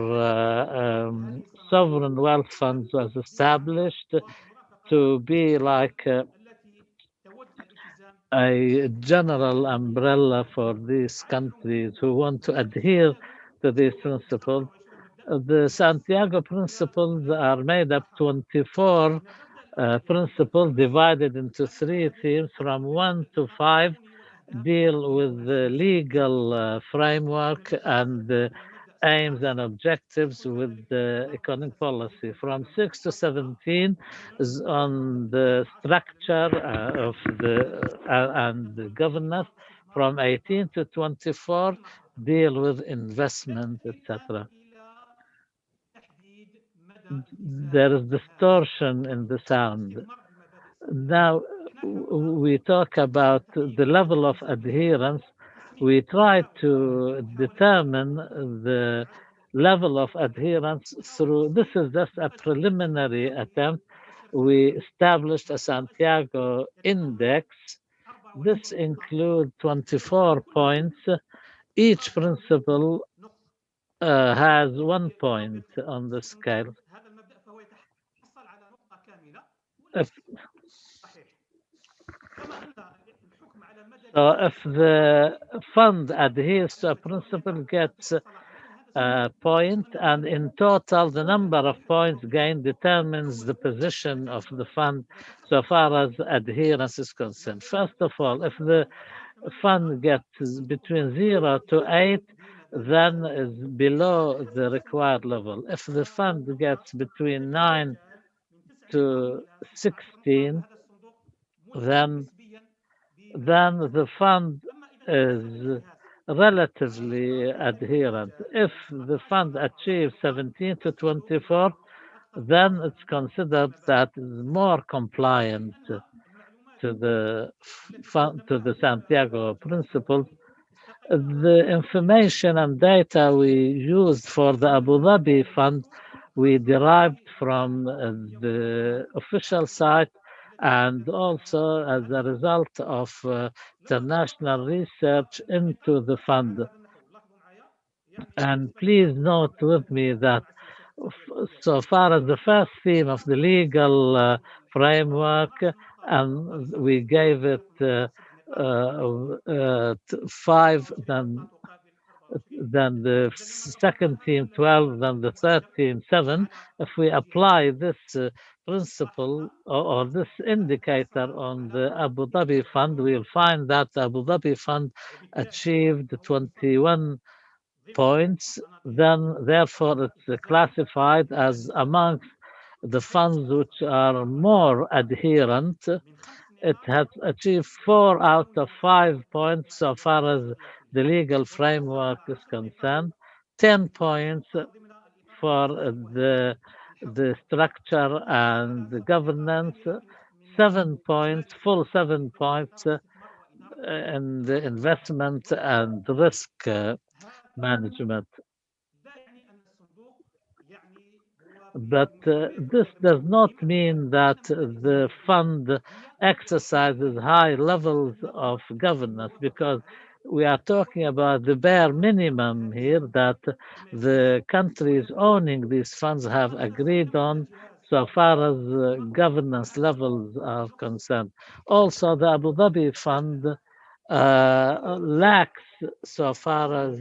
sovereign wealth funds was established to be like a general umbrella for these countries who want to adhere to these principles. The Santiago Principles are made up 24 principles divided into 3 themes from 1 to 5, deal with the legal framework and the aims and objectives with the economic policy. From 6 to 17 is on the structure of and the governance. From 18 to 24 deal with investment, etc. There is distortion in the sound. Now we talk about the level of adherence. We try to determine the level of adherence through, this is just a preliminary attempt. We established a Santiago index. This includes 24 points. Each principle has 1 point on the scale. So if the fund adheres to a principle, gets point, and in total, the number of points gained determines the position of the fund so far as adherence is concerned. First of all, if the fund gets between 0 to 8, then is below the required level. If the fund gets between 9 to 16, then the fund is relatively adherent. If the fund achieves 17 to 24, then it's considered that is more compliant to the Santiago Principles. The information and data we used for the Abu Dhabi fund, we derived from the official site and also as a result of international research into the fund. And please note with me that so far as the first theme of the legal framework, and we gave it 5, then the second theme 12, then the third theme 7. If we apply this principle or this indicator on the Abu Dhabi fund, we'll find that the Abu Dhabi fund achieved 21 points, then therefore it's classified as amongst the funds which are more adherent. It has achieved 4 out of 5 points so far as the legal framework is concerned, 10 points for the structure and the governance, 7 points, full 7 points in the investment and risk management. But this does not mean that the fund exercises high levels of governance, because we are talking about the bare minimum here that the countries owning these funds have agreed on so far as governance levels are concerned. Also, the Abu Dhabi fund lacks so far as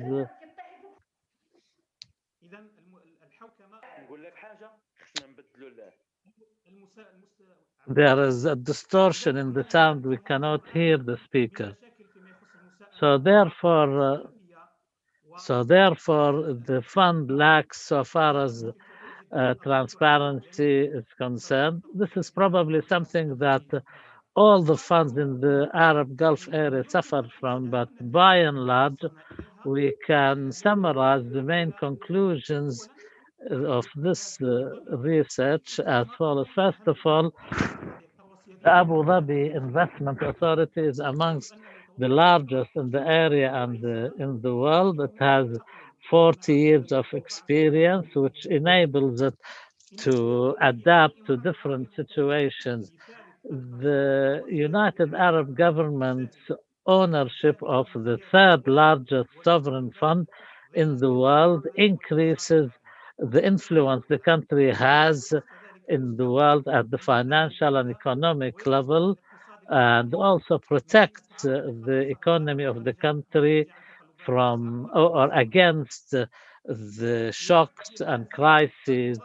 there is a distortion in the sound. We cannot hear the speaker. So therefore, the fund lacks so far as transparency is concerned. This is probably something that all the funds in the Arab Gulf area suffer from, but by and large, we can summarize the main conclusions of this research as follows. First of all, the Abu Dhabi Investment Authority is amongst the largest in the area and in the world. It has 40 years of experience, which enables it to adapt to different situations. The United Arab Government's ownership of the third largest sovereign fund in the world increases the influence the country has in the world at the financial and economic level, and also protects the economy of the country from or against the shocks and crises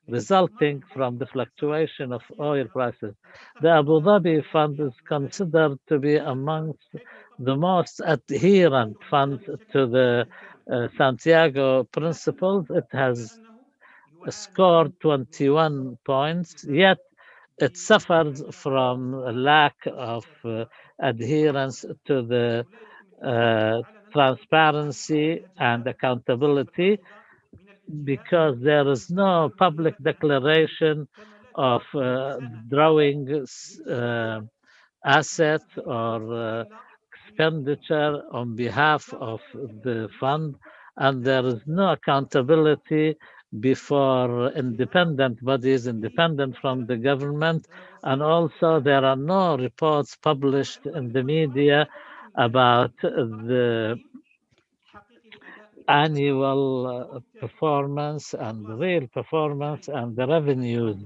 resulting from the fluctuation of oil prices. The Abu Dhabi fund is considered to be amongst the most adherent funds to the Santiago Principles. It has scored 21 points, yet it suffers from a lack of adherence to the transparency and accountability, because there is no public declaration of drawing assets or expenditure on behalf of the fund, and there is no accountability before independent bodies, independent from the government, and also there are no reports published in the media about the annual performance and real performance and the revenues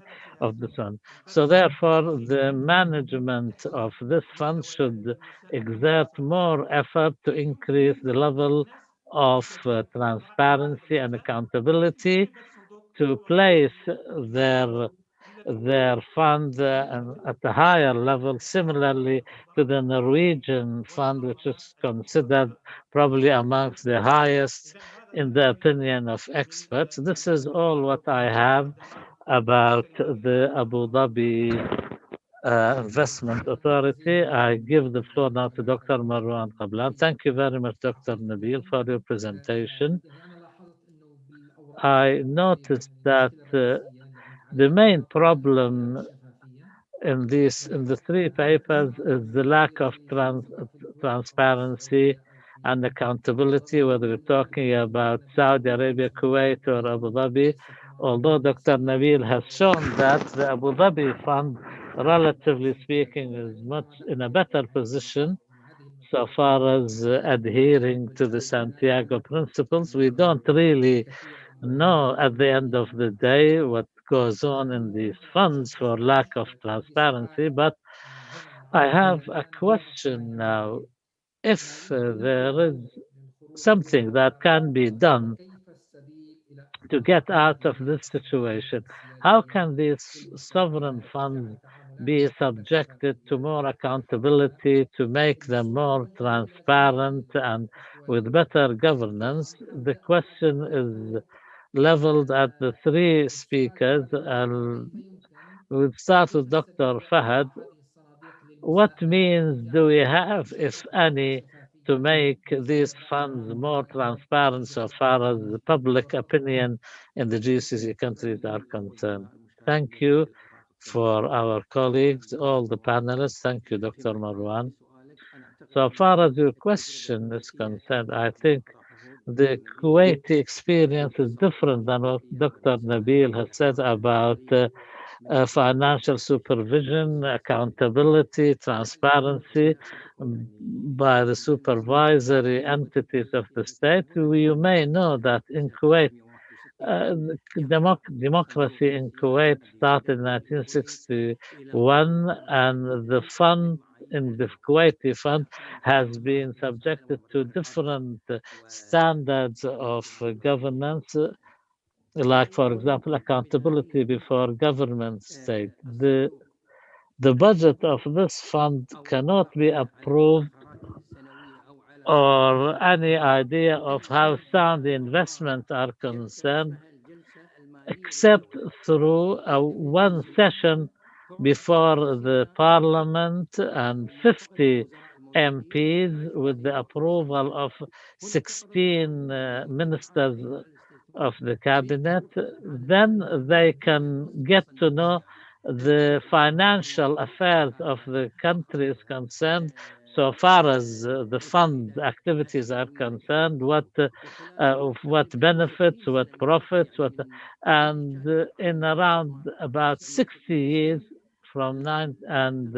of the fund. So therefore, the management of this fund should exert more effort to increase the level of transparency and accountability to place their fund at a higher level, similarly to the Norwegian fund, which is considered probably amongst the highest in the opinion of experts. This is all what I have about the Abu Dhabi Investment Authority. I give the floor now to Dr. Marwan Kabalan. Thank you very much, Dr. Nabil, for your presentation. I noticed that the main problem in the three papers is the lack of transparency and accountability, whether we're talking about Saudi Arabia, Kuwait, or Abu Dhabi. Although Dr. Nabil has shown that the Abu Dhabi fund, relatively speaking, is much in a better position so far as adhering to the Santiago Principles. We don't really know at the end of the day what goes on in these funds for lack of transparency, but I have a question now. If there is something that can be done to get out of this situation, how can these sovereign funds be subjected to more accountability to make them more transparent and with better governance? The question is leveled at the three speakers. We'll start with Dr. Fahad. What means do we have, if any, to make these funds more transparent so far as the public opinion in the GCC countries are concerned? Thank you for our colleagues, all the panelists. Thank you, Dr. Marwan. So far as your question is concerned, I think the Kuwaiti experience is different than what Dr. Nabil has said about financial supervision, accountability, transparency by the supervisory entities of the state. You may know that in Kuwait, democracy in Kuwait started in 1961, and the fund in the Kuwaiti fund has been subjected to different standards of governance, like, for example, accountability before government state. The budget of this fund cannot be approved or any idea of how sound the investments are concerned, except through one session before the parliament and 50 MPs with the approval of 16 ministers of the cabinet. Then they can get to know the financial affairs of the country is concerned, so far as the fund activities are concerned, what benefits, what profits, and in around about 60 years from nine, and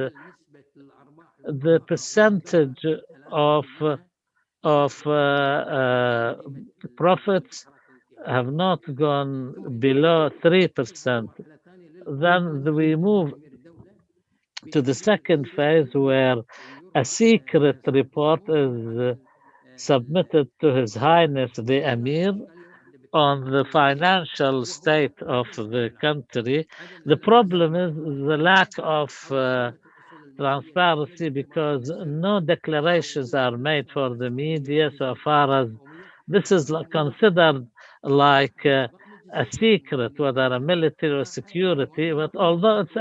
the percentage of profits have not gone below 3%. Then we move to the second phase, where a secret report is submitted to His Highness the Emir on the financial state of the country. The problem is the lack of transparency, because no declarations are made for the media so far as this is considered like a secret, whether a military or security. But although it's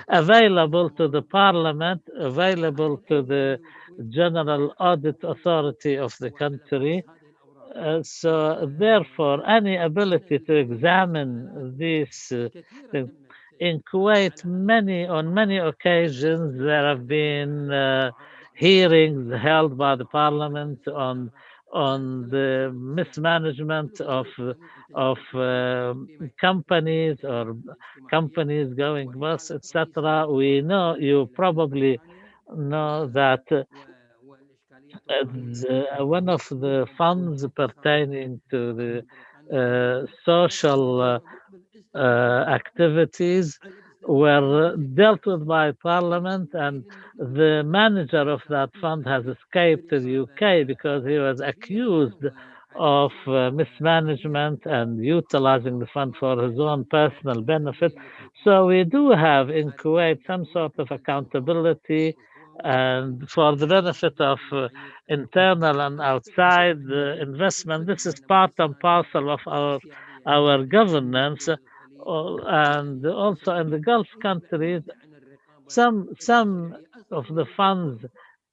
available to the parliament, available to the general audit authority of the country, so therefore any ability to examine these things. In Kuwait, on many occasions, there have been hearings held by the parliament on the mismanagement of companies or companies going bust, etc. We know, you probably know that one of the funds pertaining to the social activities were dealt with by Parliament, and the manager of that fund has escaped to the UK because he was accused of mismanagement and utilizing the fund for his own personal benefit. So we do have in Kuwait some sort of accountability, and for the benefit of internal and outside investment. This is part and parcel of our governance, and also in the Gulf countries, some of the funds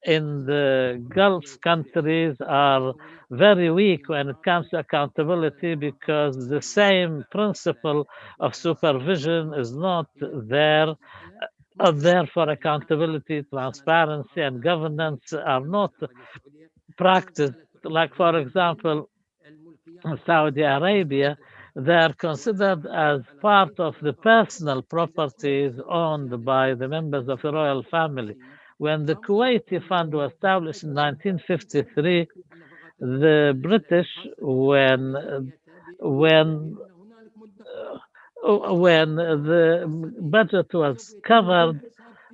in the Gulf countries are very weak when it comes to accountability because the same principle of supervision is not there. Therefore, accountability, transparency, and governance are not practiced. Like, for example, in Saudi Arabia, they are considered as part of the personal properties owned by the members of the royal family. When the Kuwaiti Fund was established in 1953, the British, when when the budget was covered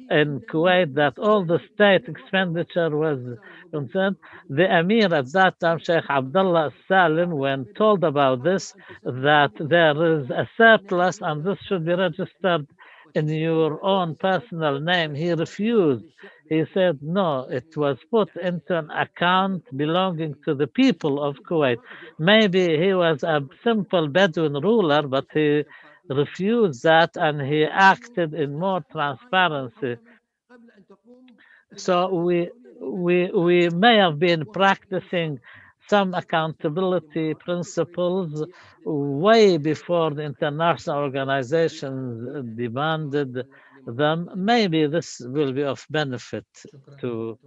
in Kuwait, that all the state expenditure was concerned, the Emir at that time, Sheikh Abdullah Salim, when told about this, that there is a surplus and this should be registered in your own personal name, he refused. He said, no, it was put into an account belonging to the people of Kuwait. Maybe he was a simple Bedouin ruler, but he refused that and he acted in more transparency. So we may have been practicing some accountability principles way before the international organizations demanded them. Maybe this will be of benefit to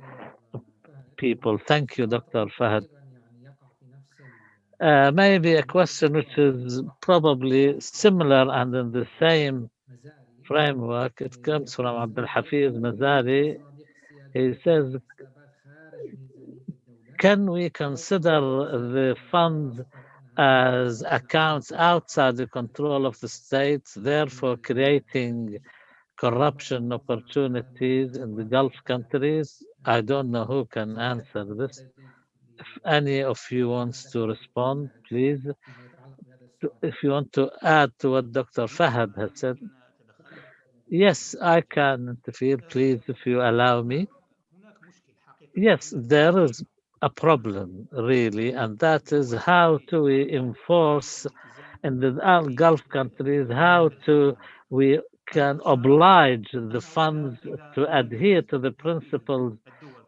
people. Thank you, Dr. Fahad. Maybe a question which is probably similar and in the same framework. It comes from Abdul Hafiz Mazari. He says, can we consider the funds as accounts outside the control of the state, therefore creating corruption opportunities in the Gulf countries? I don't know who can answer this. If any of you wants to respond, please. If you want to add to what Dr. Fahad has said. Yes, I can interfere, please, if you allow me. Yes, there is a problem, really, and that is how do we enforce in the Gulf countries, how to we can oblige the funds to adhere to the principles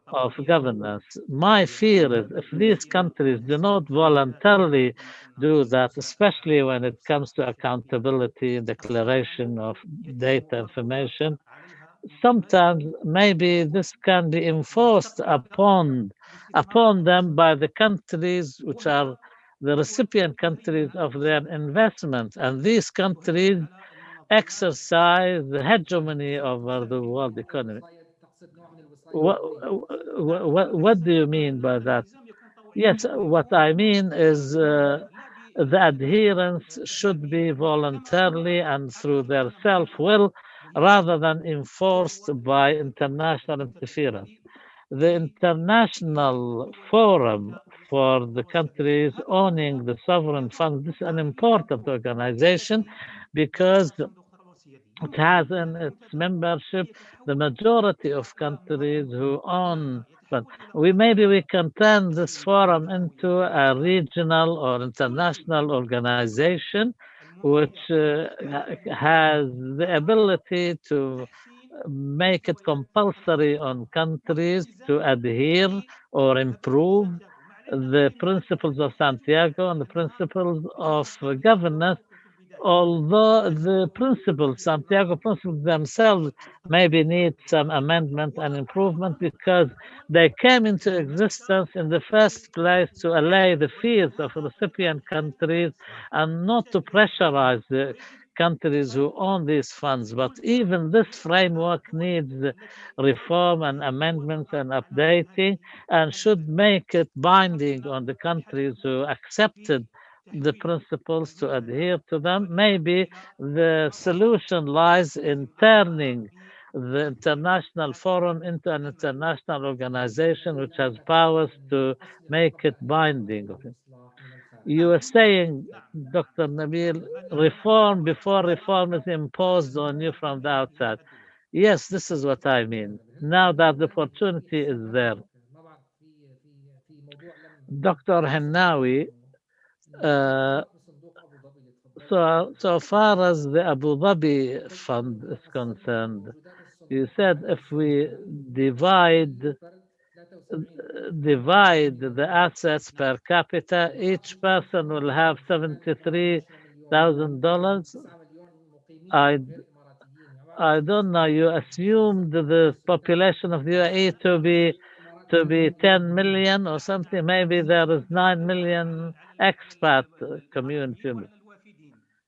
of governance. My fear is if these countries do not voluntarily do that, especially when it comes to accountability, declaration of data information, sometimes maybe this can be enforced upon them by the countries which are the recipient countries of their investment, and these countries exercise the hegemony over the world economy. What do you mean by that? Yes, what I mean is the adherence should be voluntarily and through their self-will rather than enforced by international interference. The International Forum for the countries owning the sovereign funds, this is an important organization because it has in its membership the majority of countries who own. But we can turn this forum into a regional or international organization, which has the ability to make it compulsory on countries to adhere or improve the principles of Santiago and the principles of governance, although the principles, Santiago principles themselves, maybe need some amendment and improvement because they came into existence in the first place to allay the fears of recipient countries and not to pressurize the countries who own these funds. But even this framework needs reform and amendments and updating and should make it binding on the countries who accepted the principles, to adhere to them. Maybe the solution lies in turning the international forum into an international organization which has powers to make it binding. You were saying, Dr. Nabil, reform before reform is imposed on you from the outside. Yes, this is what I mean. Now that the opportunity is there. Dr. Hennawi, so far as the Abu Dhabi fund is concerned, you said if we divide the assets per capita, each person will have $73,000. I don't know. You assumed the population of the UAE to be 10 million or something. Maybe there is 9 million expat community.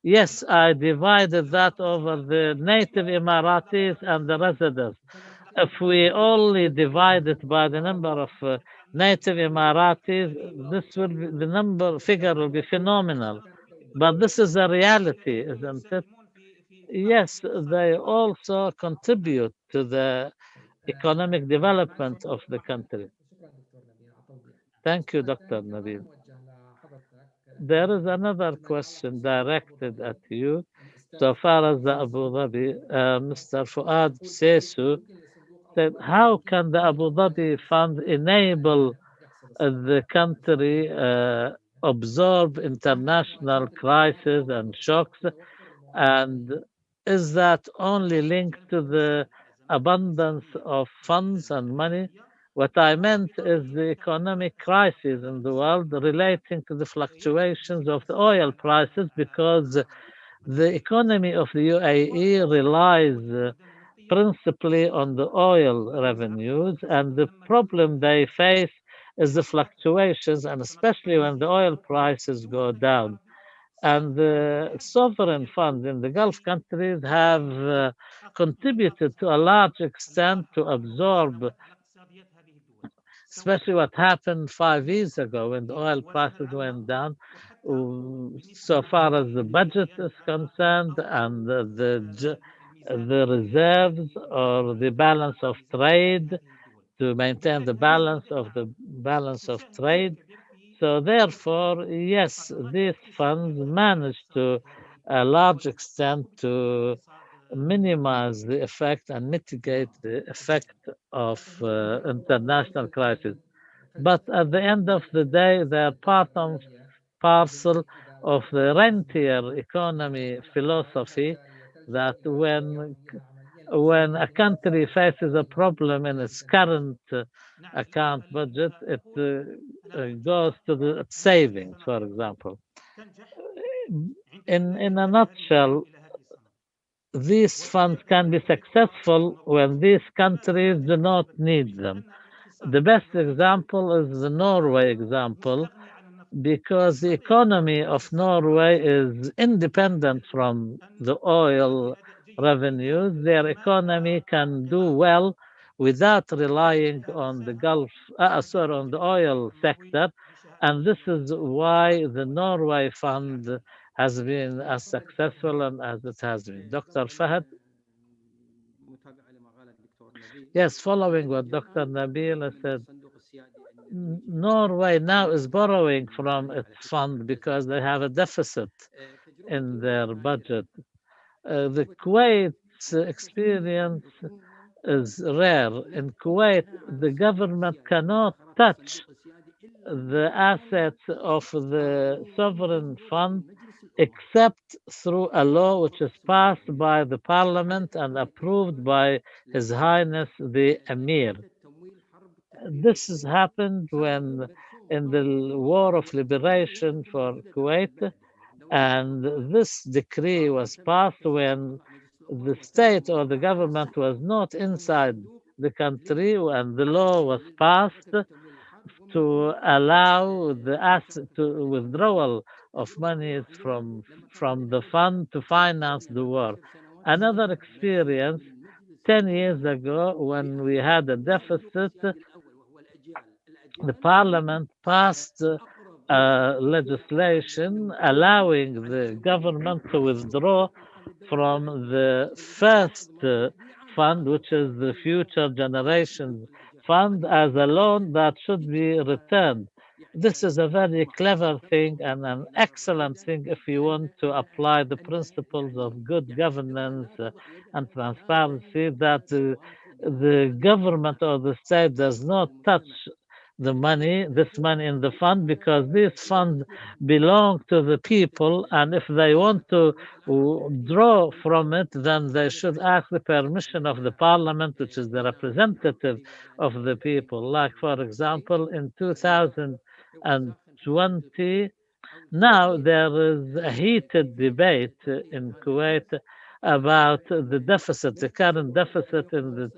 Yes, I divided that over the native Emiratis and the residents. If we only divide it by the number of native Emiratis, the figure will be phenomenal. But this is a reality, isn't it? Yes, they also contribute to the economic development of the country. Thank you, Dr. Nabil. There is another question directed at you. So far as the Abu Dhabi, Mr. Fahad Sesu said, how can the Abu Dhabi fund enable the country absorb international crises and shocks? And is that only linked to the abundance of funds and money? What I meant is the economic crisis in the world relating to the fluctuations of the oil prices, because the economy of the UAE relies principally on the oil revenues, and the problem they face is the fluctuations, and especially when the oil prices go down. And the sovereign funds in the Gulf countries have contributed to a large extent to absorb, especially what happened 5 years ago when the oil prices went down. So far as the budget is concerned and the reserves or the balance of trade, to maintain the balance of trade. So therefore, yes, these funds manage to a large extent to minimize the effect and mitigate the effect of international crisis. But at the end of the day, they are part and parcel of the rentier economy philosophy, that when a country faces a problem in its current account budget, it goes to the savings, for example. In a nutshell, these funds can be successful when these countries do not need them. The best example is the Norway example, because the economy of Norway is independent from the oil revenues. Their economy can do well without relying on the on the oil sector, and this is why the Norway fund has been as successful and as it has been. Dr. Fahad? Yes, following what Dr. Nabil said, Norway now is borrowing from its fund because they have a deficit in their budget. The Kuwait's experience is rare. In Kuwait, the government cannot touch the assets of the sovereign fund except through a law which is passed by the parliament and approved by His Highness the Emir. This has happened when in the War of Liberation for Kuwait, and this decree was passed when the state or the government was not inside the country, and the law was passed to allow the withdrawal of monies from the fund to finance the war. Another experience 10 years ago, when we had a deficit, the parliament passed legislation allowing the government to withdraw from the first fund, which is the Future Generations Fund, as a loan that should be returned. This is a very clever thing and an excellent thing if you want to apply the principles of good governance and transparency, that the government or the state does not touch this money in the fund, because these funds belong to the people, and if they want to draw from it, then they should ask the permission of the parliament, which is the representative of the people. Like, for example, in 2020, now there is a heated debate in Kuwait about the deficit, the current deficit in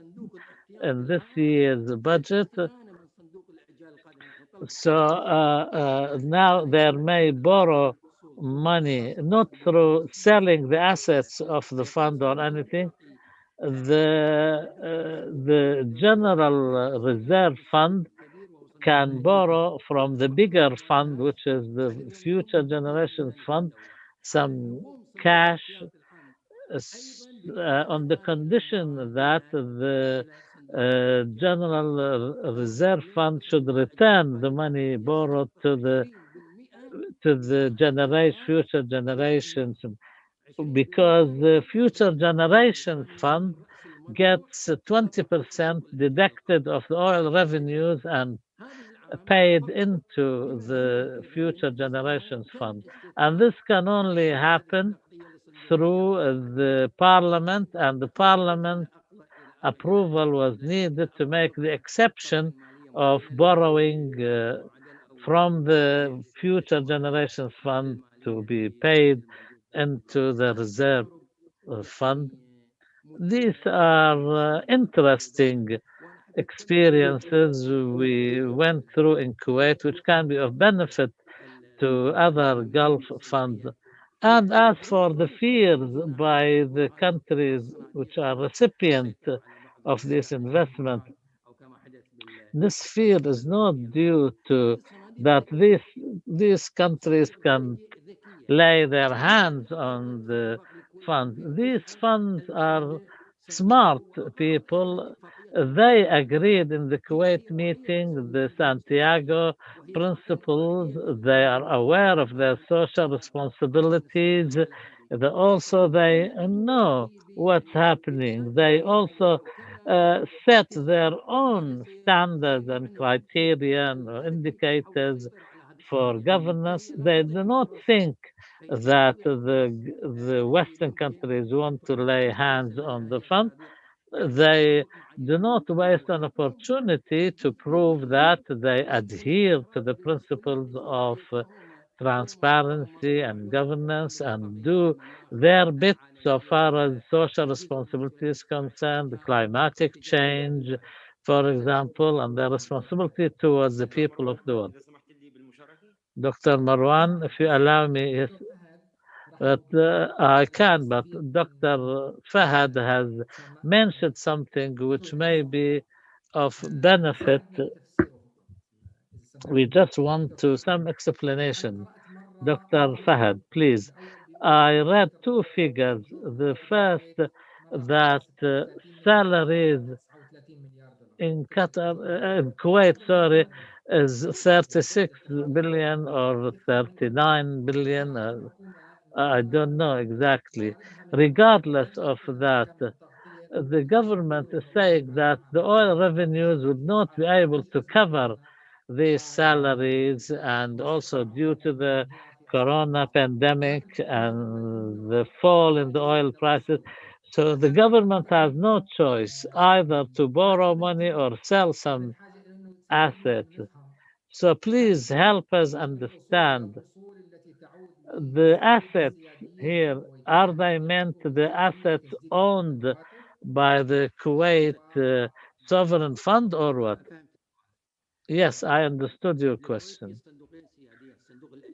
this year's budget. So now they may borrow money, not through selling the assets of the fund or anything. The General Reserve Fund can borrow from the bigger fund, which is the Future Generations Fund, some cash on the condition that the General Reserve Fund should return the money borrowed to the future generations, because the Future Generations Fund gets 20% deducted of the oil revenues and paid into the Future Generations Fund. And this can only happen through the parliament, and the parliament approval was needed to make the exception of borrowing from the Future Generations Fund to be paid into the reserve fund. These are interesting experiences we went through in Kuwait, which can be of benefit to other Gulf funds. And as for the fears by the countries which are recipient of this investment, this fear is not due to that these countries can lay their hands on the funds. These funds are smart people. They agreed in the Kuwait meeting, the Santiago Principles. They are aware of their social responsibilities. They know what's happening. They also set their own standards and criteria and indicators for governance. They do not think that the Western countries want to lay hands on the fund. They do not waste an opportunity to prove that they adhere to the principles of transparency and governance and do their bit so far as social responsibility is concerned, climatic change, for example, and their responsibility towards the people of the world. Dr. Marwan, if you allow me, yes, but I can, but Dr. Fahad has mentioned something which may be of benefit. We just want to some explanation. Dr. Fahad, please. I read two figures. The first, that salaries in Qatar, in Kuwait, sorry, is 36 billion or 39 billion. I don't know exactly. Regardless of that, the government is saying that the oil revenues would not be able to cover these salaries, and also due to the corona pandemic and the fall in the oil prices. So the government has no choice either to borrow money or sell some assets. So please help us understand the assets here. Are they meant the assets owned by the Kuwait sovereign fund or what? Yes, I understood your question.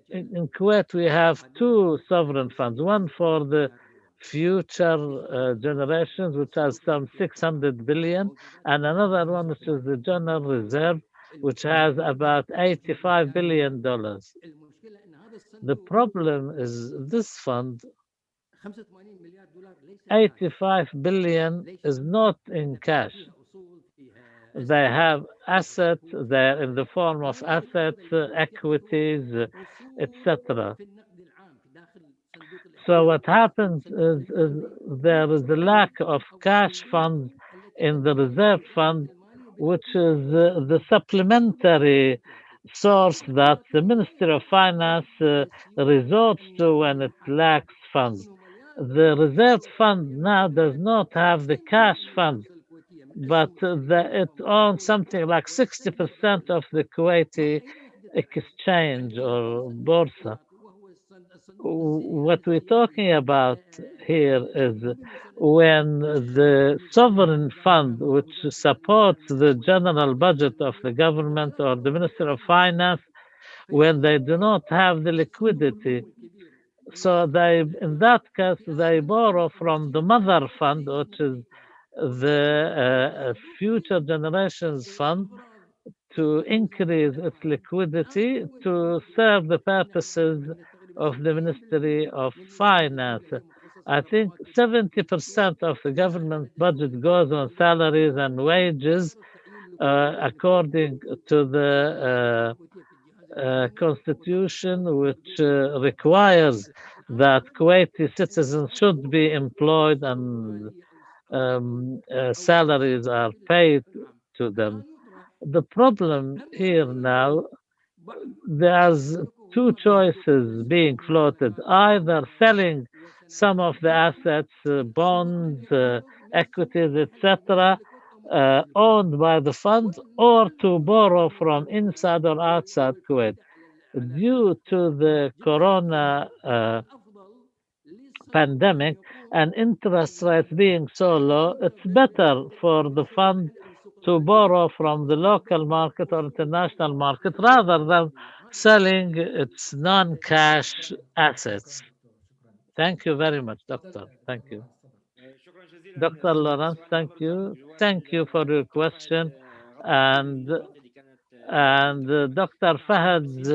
In Kuwait, we have two sovereign funds, one for the future generations, which has some 600 billion, and another one, which is the general reserve, which has about $85 billion. The problem is this fund, $85 billion is not in cash. They have assets, they're in the form of assets, equities, etc. So what happens is there is a lack of cash funds in the reserve fund, which is the supplementary source that the Ministry of Finance resorts to when it lacks funds. The reserve fund now does not have the cash funds, but it owns something like 60% of the Kuwaiti exchange or Borsa. What we're talking about here is when the sovereign fund, which supports the general budget of the government or the Minister of Finance, when they do not have the liquidity, so they, in that case, they borrow from the mother fund, which is the Future Generations Fund, to increase its liquidity to serve the purposes of the Ministry of Finance. I think 70% of the government budget goes on salaries and wages, according to the constitution, which requires that Kuwaiti citizens should be employed and salaries are paid to them. The problem here now, there's two choices being floated: either selling some of the assets, bonds, equities, etc., owned by the fund, or to borrow from inside or outside Kuwait. Due to the corona pandemic and interest rates being so low, it's better for the fund to borrow from the local market or international market rather than selling its non-cash assets. Thank you very much, Doctor. Thank you. Dr. Lorans, thank you. Thank you for your question. And Dr. Fahad's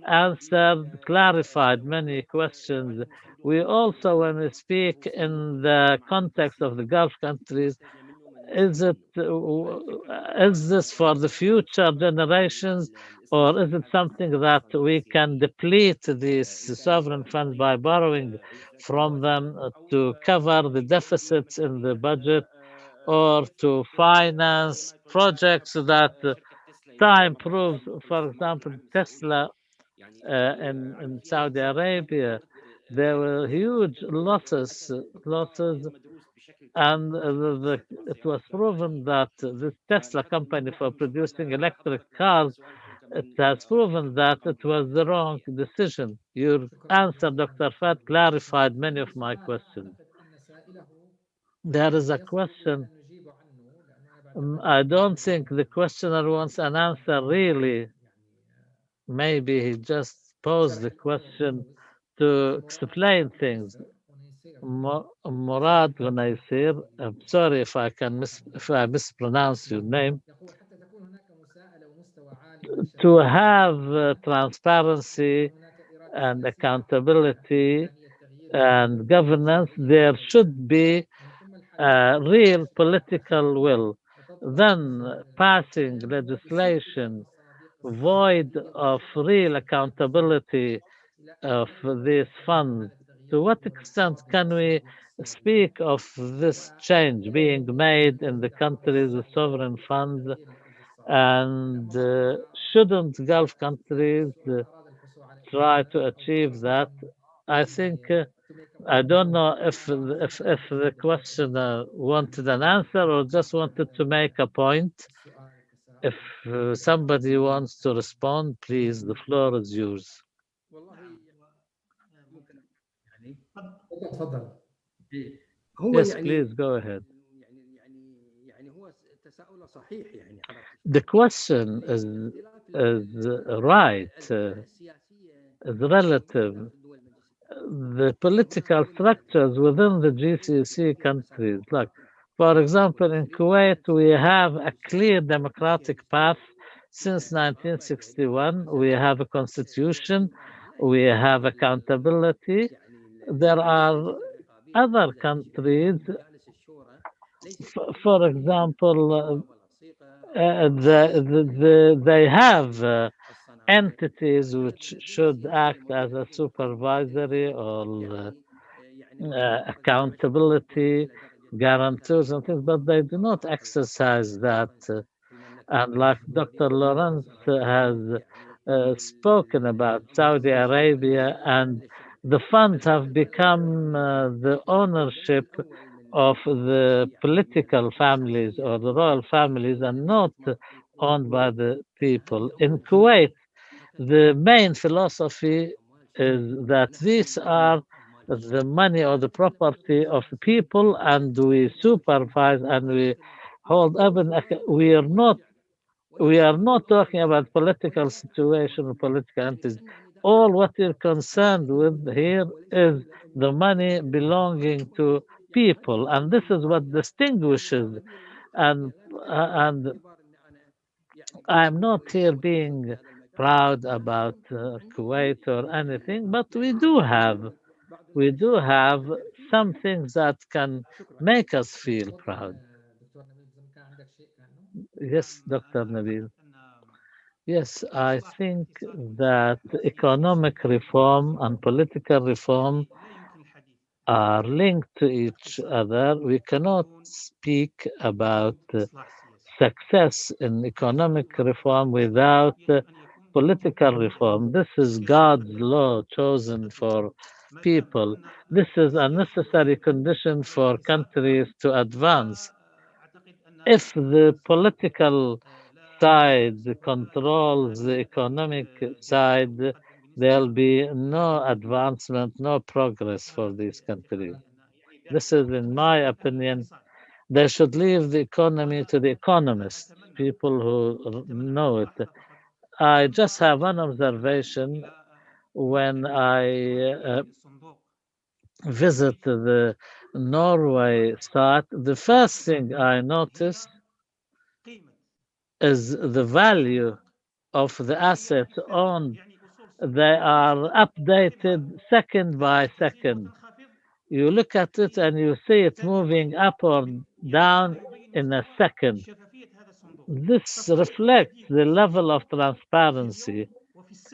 answer clarified many questions. We also, when we speak in the context of the Gulf countries, is this for the future generations, or is it something that we can deplete these sovereign funds by borrowing from them to cover the deficits in the budget, or to finance projects that time proves? For example, Tesla in Saudi Arabia, there were huge losses, and it was proven that this Tesla company, for producing electric cars, it has proven that it was the wrong decision. Your answer, Dr. Fahad, clarified many of my questions. There is a question. I don't think the questioner wants an answer really. Maybe he just posed the question to explain things. Murad Ghunaysir, I'm sorry if I mispronounce your name. To have transparency and accountability and governance, there should be a real political will. Then passing legislation void of real accountability of these funds. To what extent can we speak of this change being made in the countries with sovereign funds? And shouldn't Gulf countries try to achieve that? I think I don't know if the questioner wanted an answer or just wanted to make a point. If somebody wants to respond, please, the floor is yours. تفضل. Yes, please go ahead. The question is right, is relative. The political structures within the GCC countries, like, for example, in Kuwait, we have a clear democratic path Since 1961, we have a constitution, we have accountability. There are other countries, for example, they have entities which should act as a supervisory or accountability guarantors and things, but they do not exercise that. And like Dr. Lorans has spoken about Saudi Arabia, and the funds have become the ownership of the political families or the royal families and not owned by the people. In Kuwait, the main philosophy is that these are the money or the property of the people, and we supervise and we hold up. And we are not talking about political situation or political entities. All what we're concerned with here is the money belonging to people, and this is what distinguishes. And I'm not here being proud about Kuwait or anything, but we do have some things that can make us feel proud. دكتور نبيل إذا كان عندك شيء كأنه Yes, Dr. Nabil. Yes, I think that economic reform and political reform are linked to each other. We cannot speak about success in economic reform without political reform. This is God's law chosen for people. This is a necessary condition for countries to advance. If the political side controls the economic side, there'll be no advancement, no progress for these countries. This is, in my opinion, they should leave the economy to the economists, people who know it. I just have one observation. When I visit the Norway site, the first thing I noticed is the value of the assets owned. They are updated second by second. You look at it and you see it moving up or down in a second. This reflects the level of transparency.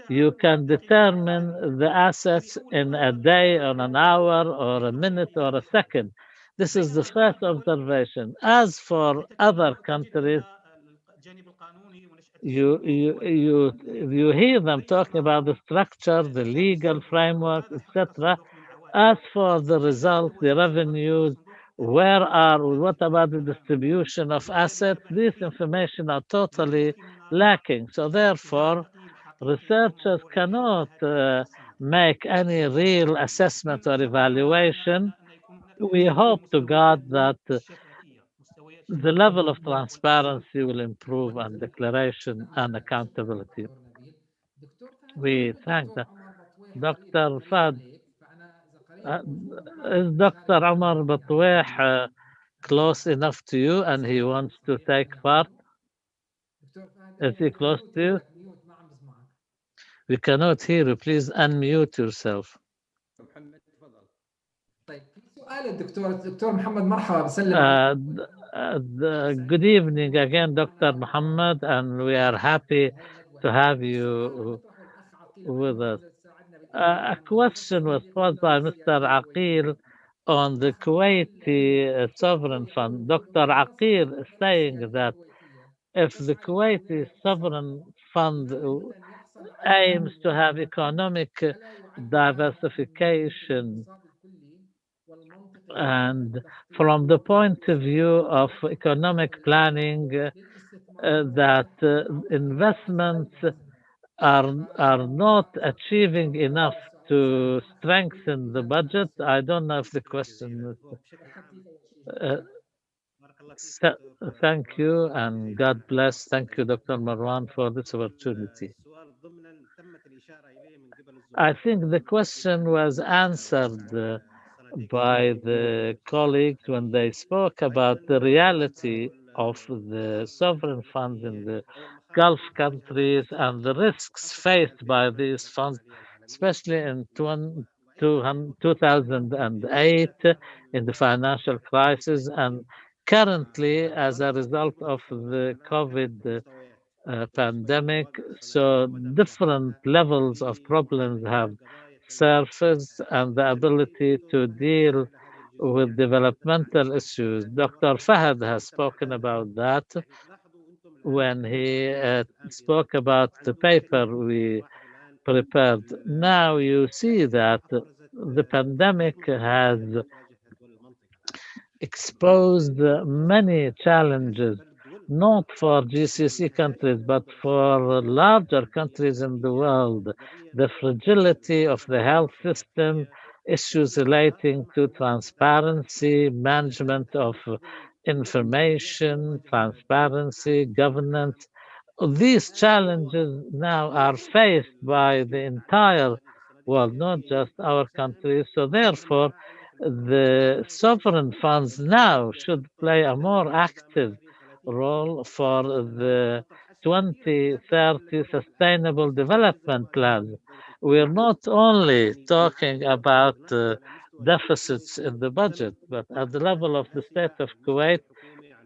You can determine the assets in a day, or an hour, or a minute, or a second. This is the first observation. As for other countries, you hear them talking about the structure, the legal framework, etc. As for the results, the revenues, what about the distribution of assets? This information are totally lacking. So therefore, researchers cannot make any real assessment or evaluation. We hope to God that the level of transparency will improve and declaration and accountability. دكتور نبيل دكتور فهد We كان thank الدكتور the عمر بطويح Dr. قريب Fahad. عليك فأنا إذا قريب موجود Is حابب Dr. أشارك Omar معك Batwaih يعني close enough to you and he wants to take part? دكتور فهد Is he close ميوت to you? عندك ميوت ما عم بسمعك We cannot hear you. Please unmute yourself. محمد تفضل. طيب في سؤال الدكتور محمد مرحبا بسلم عليك. Good evening again, Dr. Mohammed, and we are happy to have you with us. A question was posed by Mr. Aqil on the Kuwaiti sovereign fund. Dr. Aqil is saying that if the Kuwaiti sovereign fund aims to have economic diversification, and from the point of view of economic planning, that investments are not achieving enough to strengthen the budget. I don't know if the question is. Thank you and God bless. Thank you, Dr. Marwan, for this opportunity. I think the question was answered by the colleagues when they spoke about the reality of the sovereign funds in the Gulf countries and the risks faced by these funds, especially in 2008 in the financial crisis and currently as a result of the COVID pandemic. So different levels of problems have surfaced and the ability to deal with developmental issues. Dr. Fahad has spoken about that when he spoke about the paper we prepared. Now you see that the pandemic has exposed many challenges, not for GCC countries, but for larger countries in the world. The fragility of the health system, issues relating to transparency, management of information, transparency, governance. These challenges now are faced by the entire world, not just our countries. So, therefore, the sovereign funds now should play a more active role for the 2030 Sustainable Development Plan. We're not only talking about deficits in the budget, but at the level of the state of Kuwait,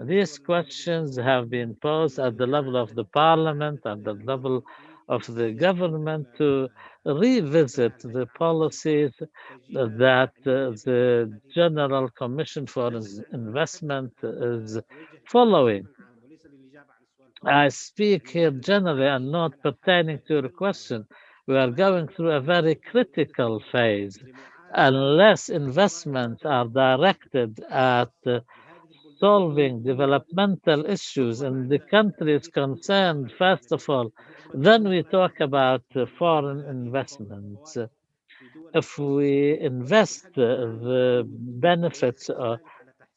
these questions have been posed at the level of the parliament and the level of the government to revisit the policies that the General Commission for Investment is following. I speak here generally and not pertaining to your question. We are going through a very critical phase. Unless investments are directed at solving developmental issues in the countries concerned, first of all, then we talk about foreign investments. If we invest the benefits or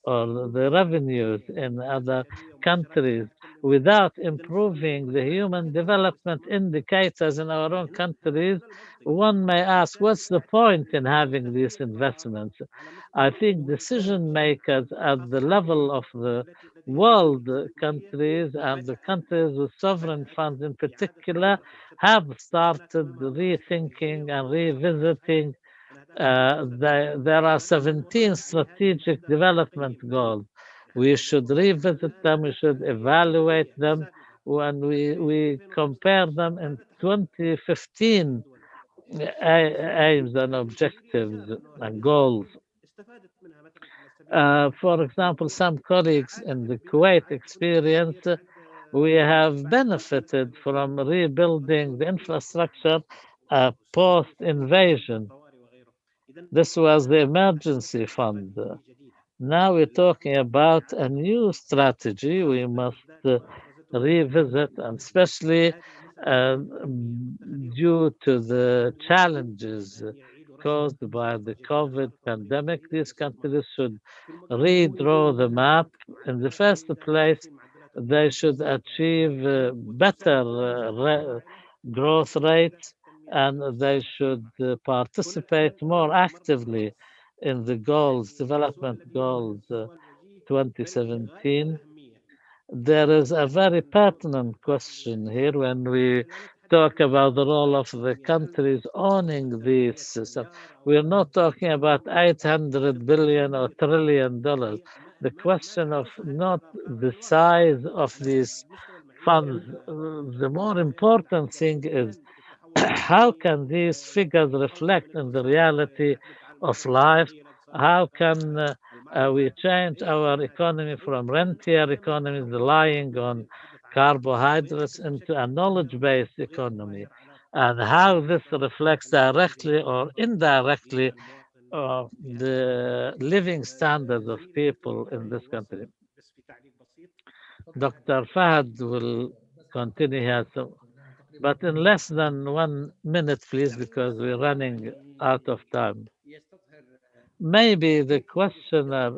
the revenues in other countries without improving the human development indicators in our own countries, one may ask, what's the point in having these investments? I think decision makers at the level of the world countries and the countries with sovereign funds in particular have started rethinking and revisiting there are 17 strategic development goals. We should revisit them, we should evaluate them when we compare them in 2015 aims and objectives and goals. For example, some colleagues in the Kuwait experience, we have benefited from rebuilding the infrastructure post invasion. This was the emergency fund. Now we're talking about a new strategy we must revisit, and especially due to the challenges caused by the COVID pandemic, these countries should redraw the map. In the first place, they should achieve better growth rates and they should participate more actively in the goals, development goals 2017. There is a very pertinent question here when we talk about the role of the countries owning these systems. We're not talking about 800 billion or trillion dollars. The question of not the size of these funds, the more important thing is how can these figures reflect in the reality of life? How can we change our economy from rentier economies relying on carbohydrates into a knowledge-based economy? And how this reflects directly or indirectly the living standards of people in this country. Dr. Fahad will continue here. So but in less than 1 minute, please, because we're running out of time. Maybe the questioner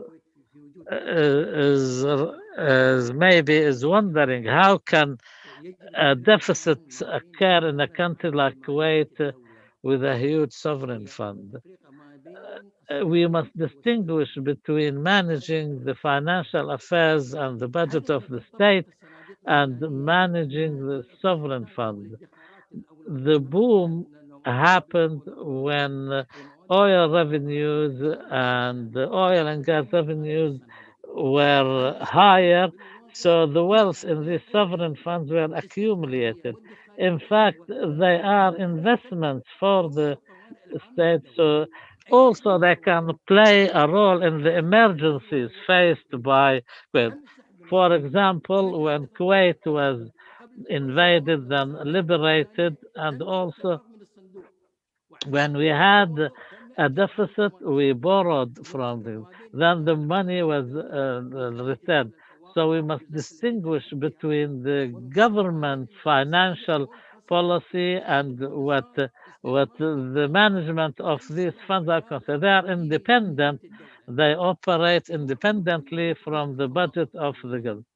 is wondering how can deficits occur in a country like Kuwait with a huge sovereign fund. we must distinguish between managing the financial affairs and the budget of the state and managing the sovereign fund. The boom happened when oil revenues and the oil and gas revenues were higher, so the wealth in these sovereign funds were accumulated. In fact, they are investments for the state, so also they can play a role in the emergencies faced by Kuwait. For example, when Kuwait was invaded, then liberated, and also when we had a deficit, we borrowed from them. Then the money was returned. So we must distinguish between the government financial policy and what the management of these funds are concerned. They are independent. They operate independently from the budget of the government.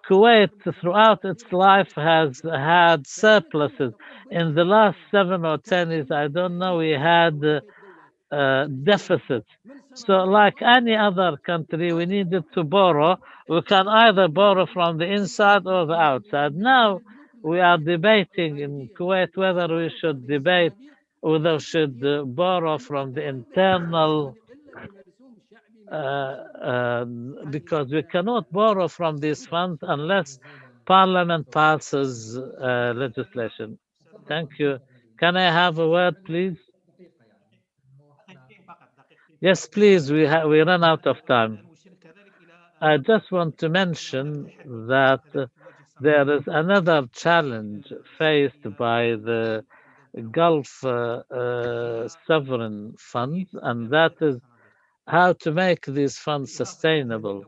Kuwait, throughout its life, has had surpluses. In the last 7 or 10 years, I don't know, we had deficits. So, like any other country, we needed to borrow. We can either borrow from the inside or the outside. Now, we are debating in Kuwait whether we should debate whether we should borrow from the internal because we cannot borrow from these funds unless Parliament passes legislation. Thank you. Can I have a word, please? Yes, please. We run out of time. I just want to mention that there is another challenge faced by the Gulf sovereign funds, and that is how to make these funds sustainable.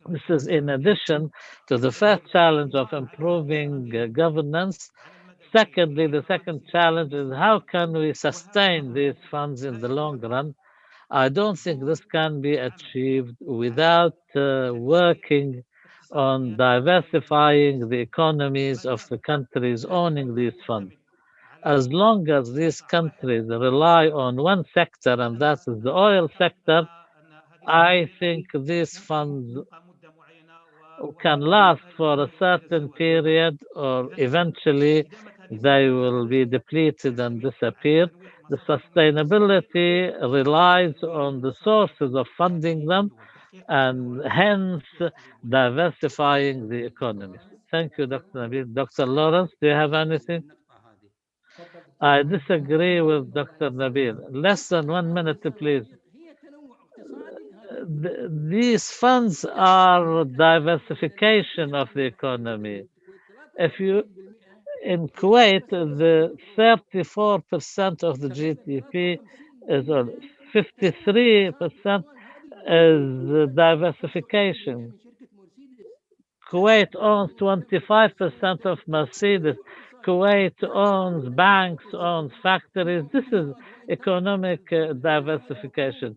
This is in addition to the first challenge of improving governance. Secondly, the second challenge is how can we sustain these funds in the long run? I don't think this can be achieved without working on diversifying the economies of the countries owning these funds. As long as these countries rely on one sector, and that is the oil sector, I think these funds can last for a certain period or eventually they will be depleted and disappear. The sustainability relies on the sources of funding them and hence diversifying the economies. Thank you, Dr. Nabil. Dr. Lawrence, do you have anything? I disagree with Dr. Nabil. Less than 1 minute, please. These funds are diversification of the economy. If you in Kuwait, the 34% of the GDP is on 53% is diversification. Kuwait owns 25% of Mercedes. Kuwait owns banks, owns factories. This is economic diversification.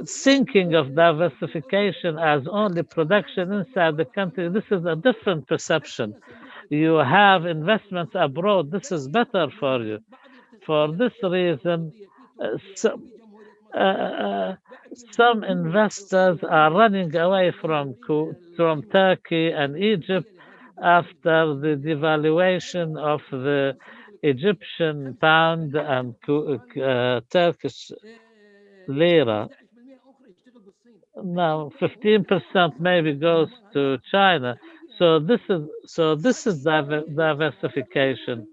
Thinking of diversification as only production inside the country, this is a different perception. You have investments abroad, this is better for you. For this reason, some investors are running away from Turkey and Egypt after the devaluation of the Egyptian pound and Turkish lira. Now 15% maybe goes to China. So this is diversification.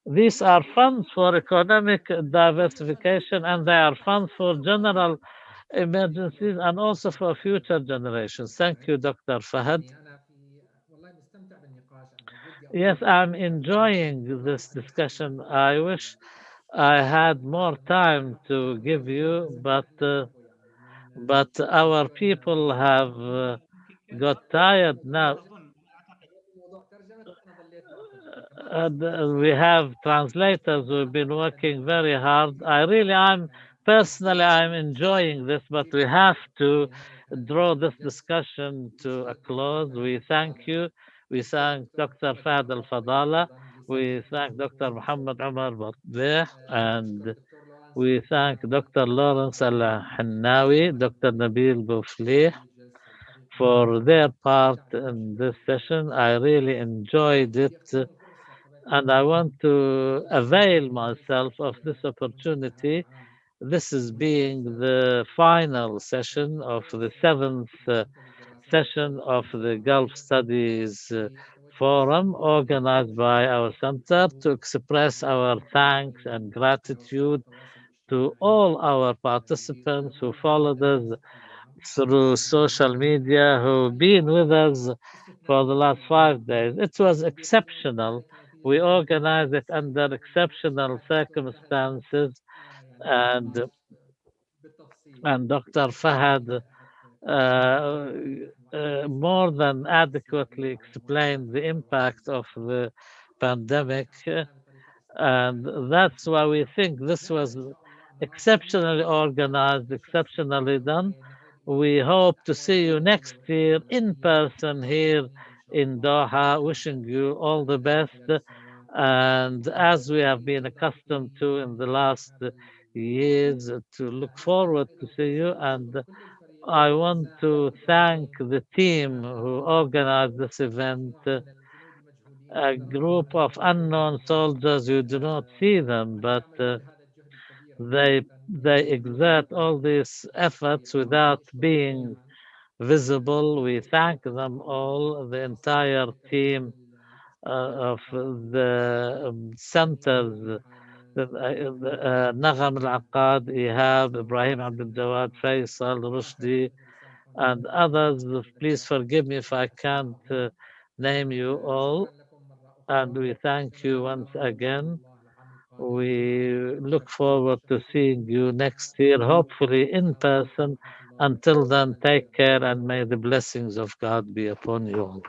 These are funds for economic diversification and they are funds for general emergencies and also for future generations. Thank you, Dr. Fahad. Yes, I'm enjoying this discussion. I wish I had more time to give you, but our people have got tired now. We have translators who've been working very hard. I'm enjoying this, but we have to draw this discussion to a close. We thank you. We thank Dr. Fahad Al-Fadala. We thank Dr. Mohammed Omar Batwaih and We thank Dr. Lorans Hennawi, Dr. Nabil Bouflih for their part in this session. I really enjoyed it, and I want to avail myself of this opportunity. This is being the final session of the seventh session of the Gulf Studies Forum organized by our center to express our thanks and gratitude to all our participants who followed us through social media, who've been with us for the last 5 days. It was exceptional. We organized it under exceptional circumstances, and Dr. Fahad more than adequately explained the impact of the pandemic. And that's why we think this was exceptionally organized, exceptionally done. We hope to see you next year in person here in Doha, wishing you all the best. And as we have been accustomed to in the last years, to look forward to see you. And I want to thank the team who organized this event, a group of unknown soldiers. You do not see them, but they exert all these efforts without being visible. We thank them all, the entire team of the centers, Nagam Al-Aqad, Ihab, Ibrahim Abdul Jawad, Faisal, Rushdi, and others. Please forgive me if I can't name you all. And we thank you once again. We look forward to seeing you next year, hopefully in person. Until then, take care and may the blessings of God be upon you all.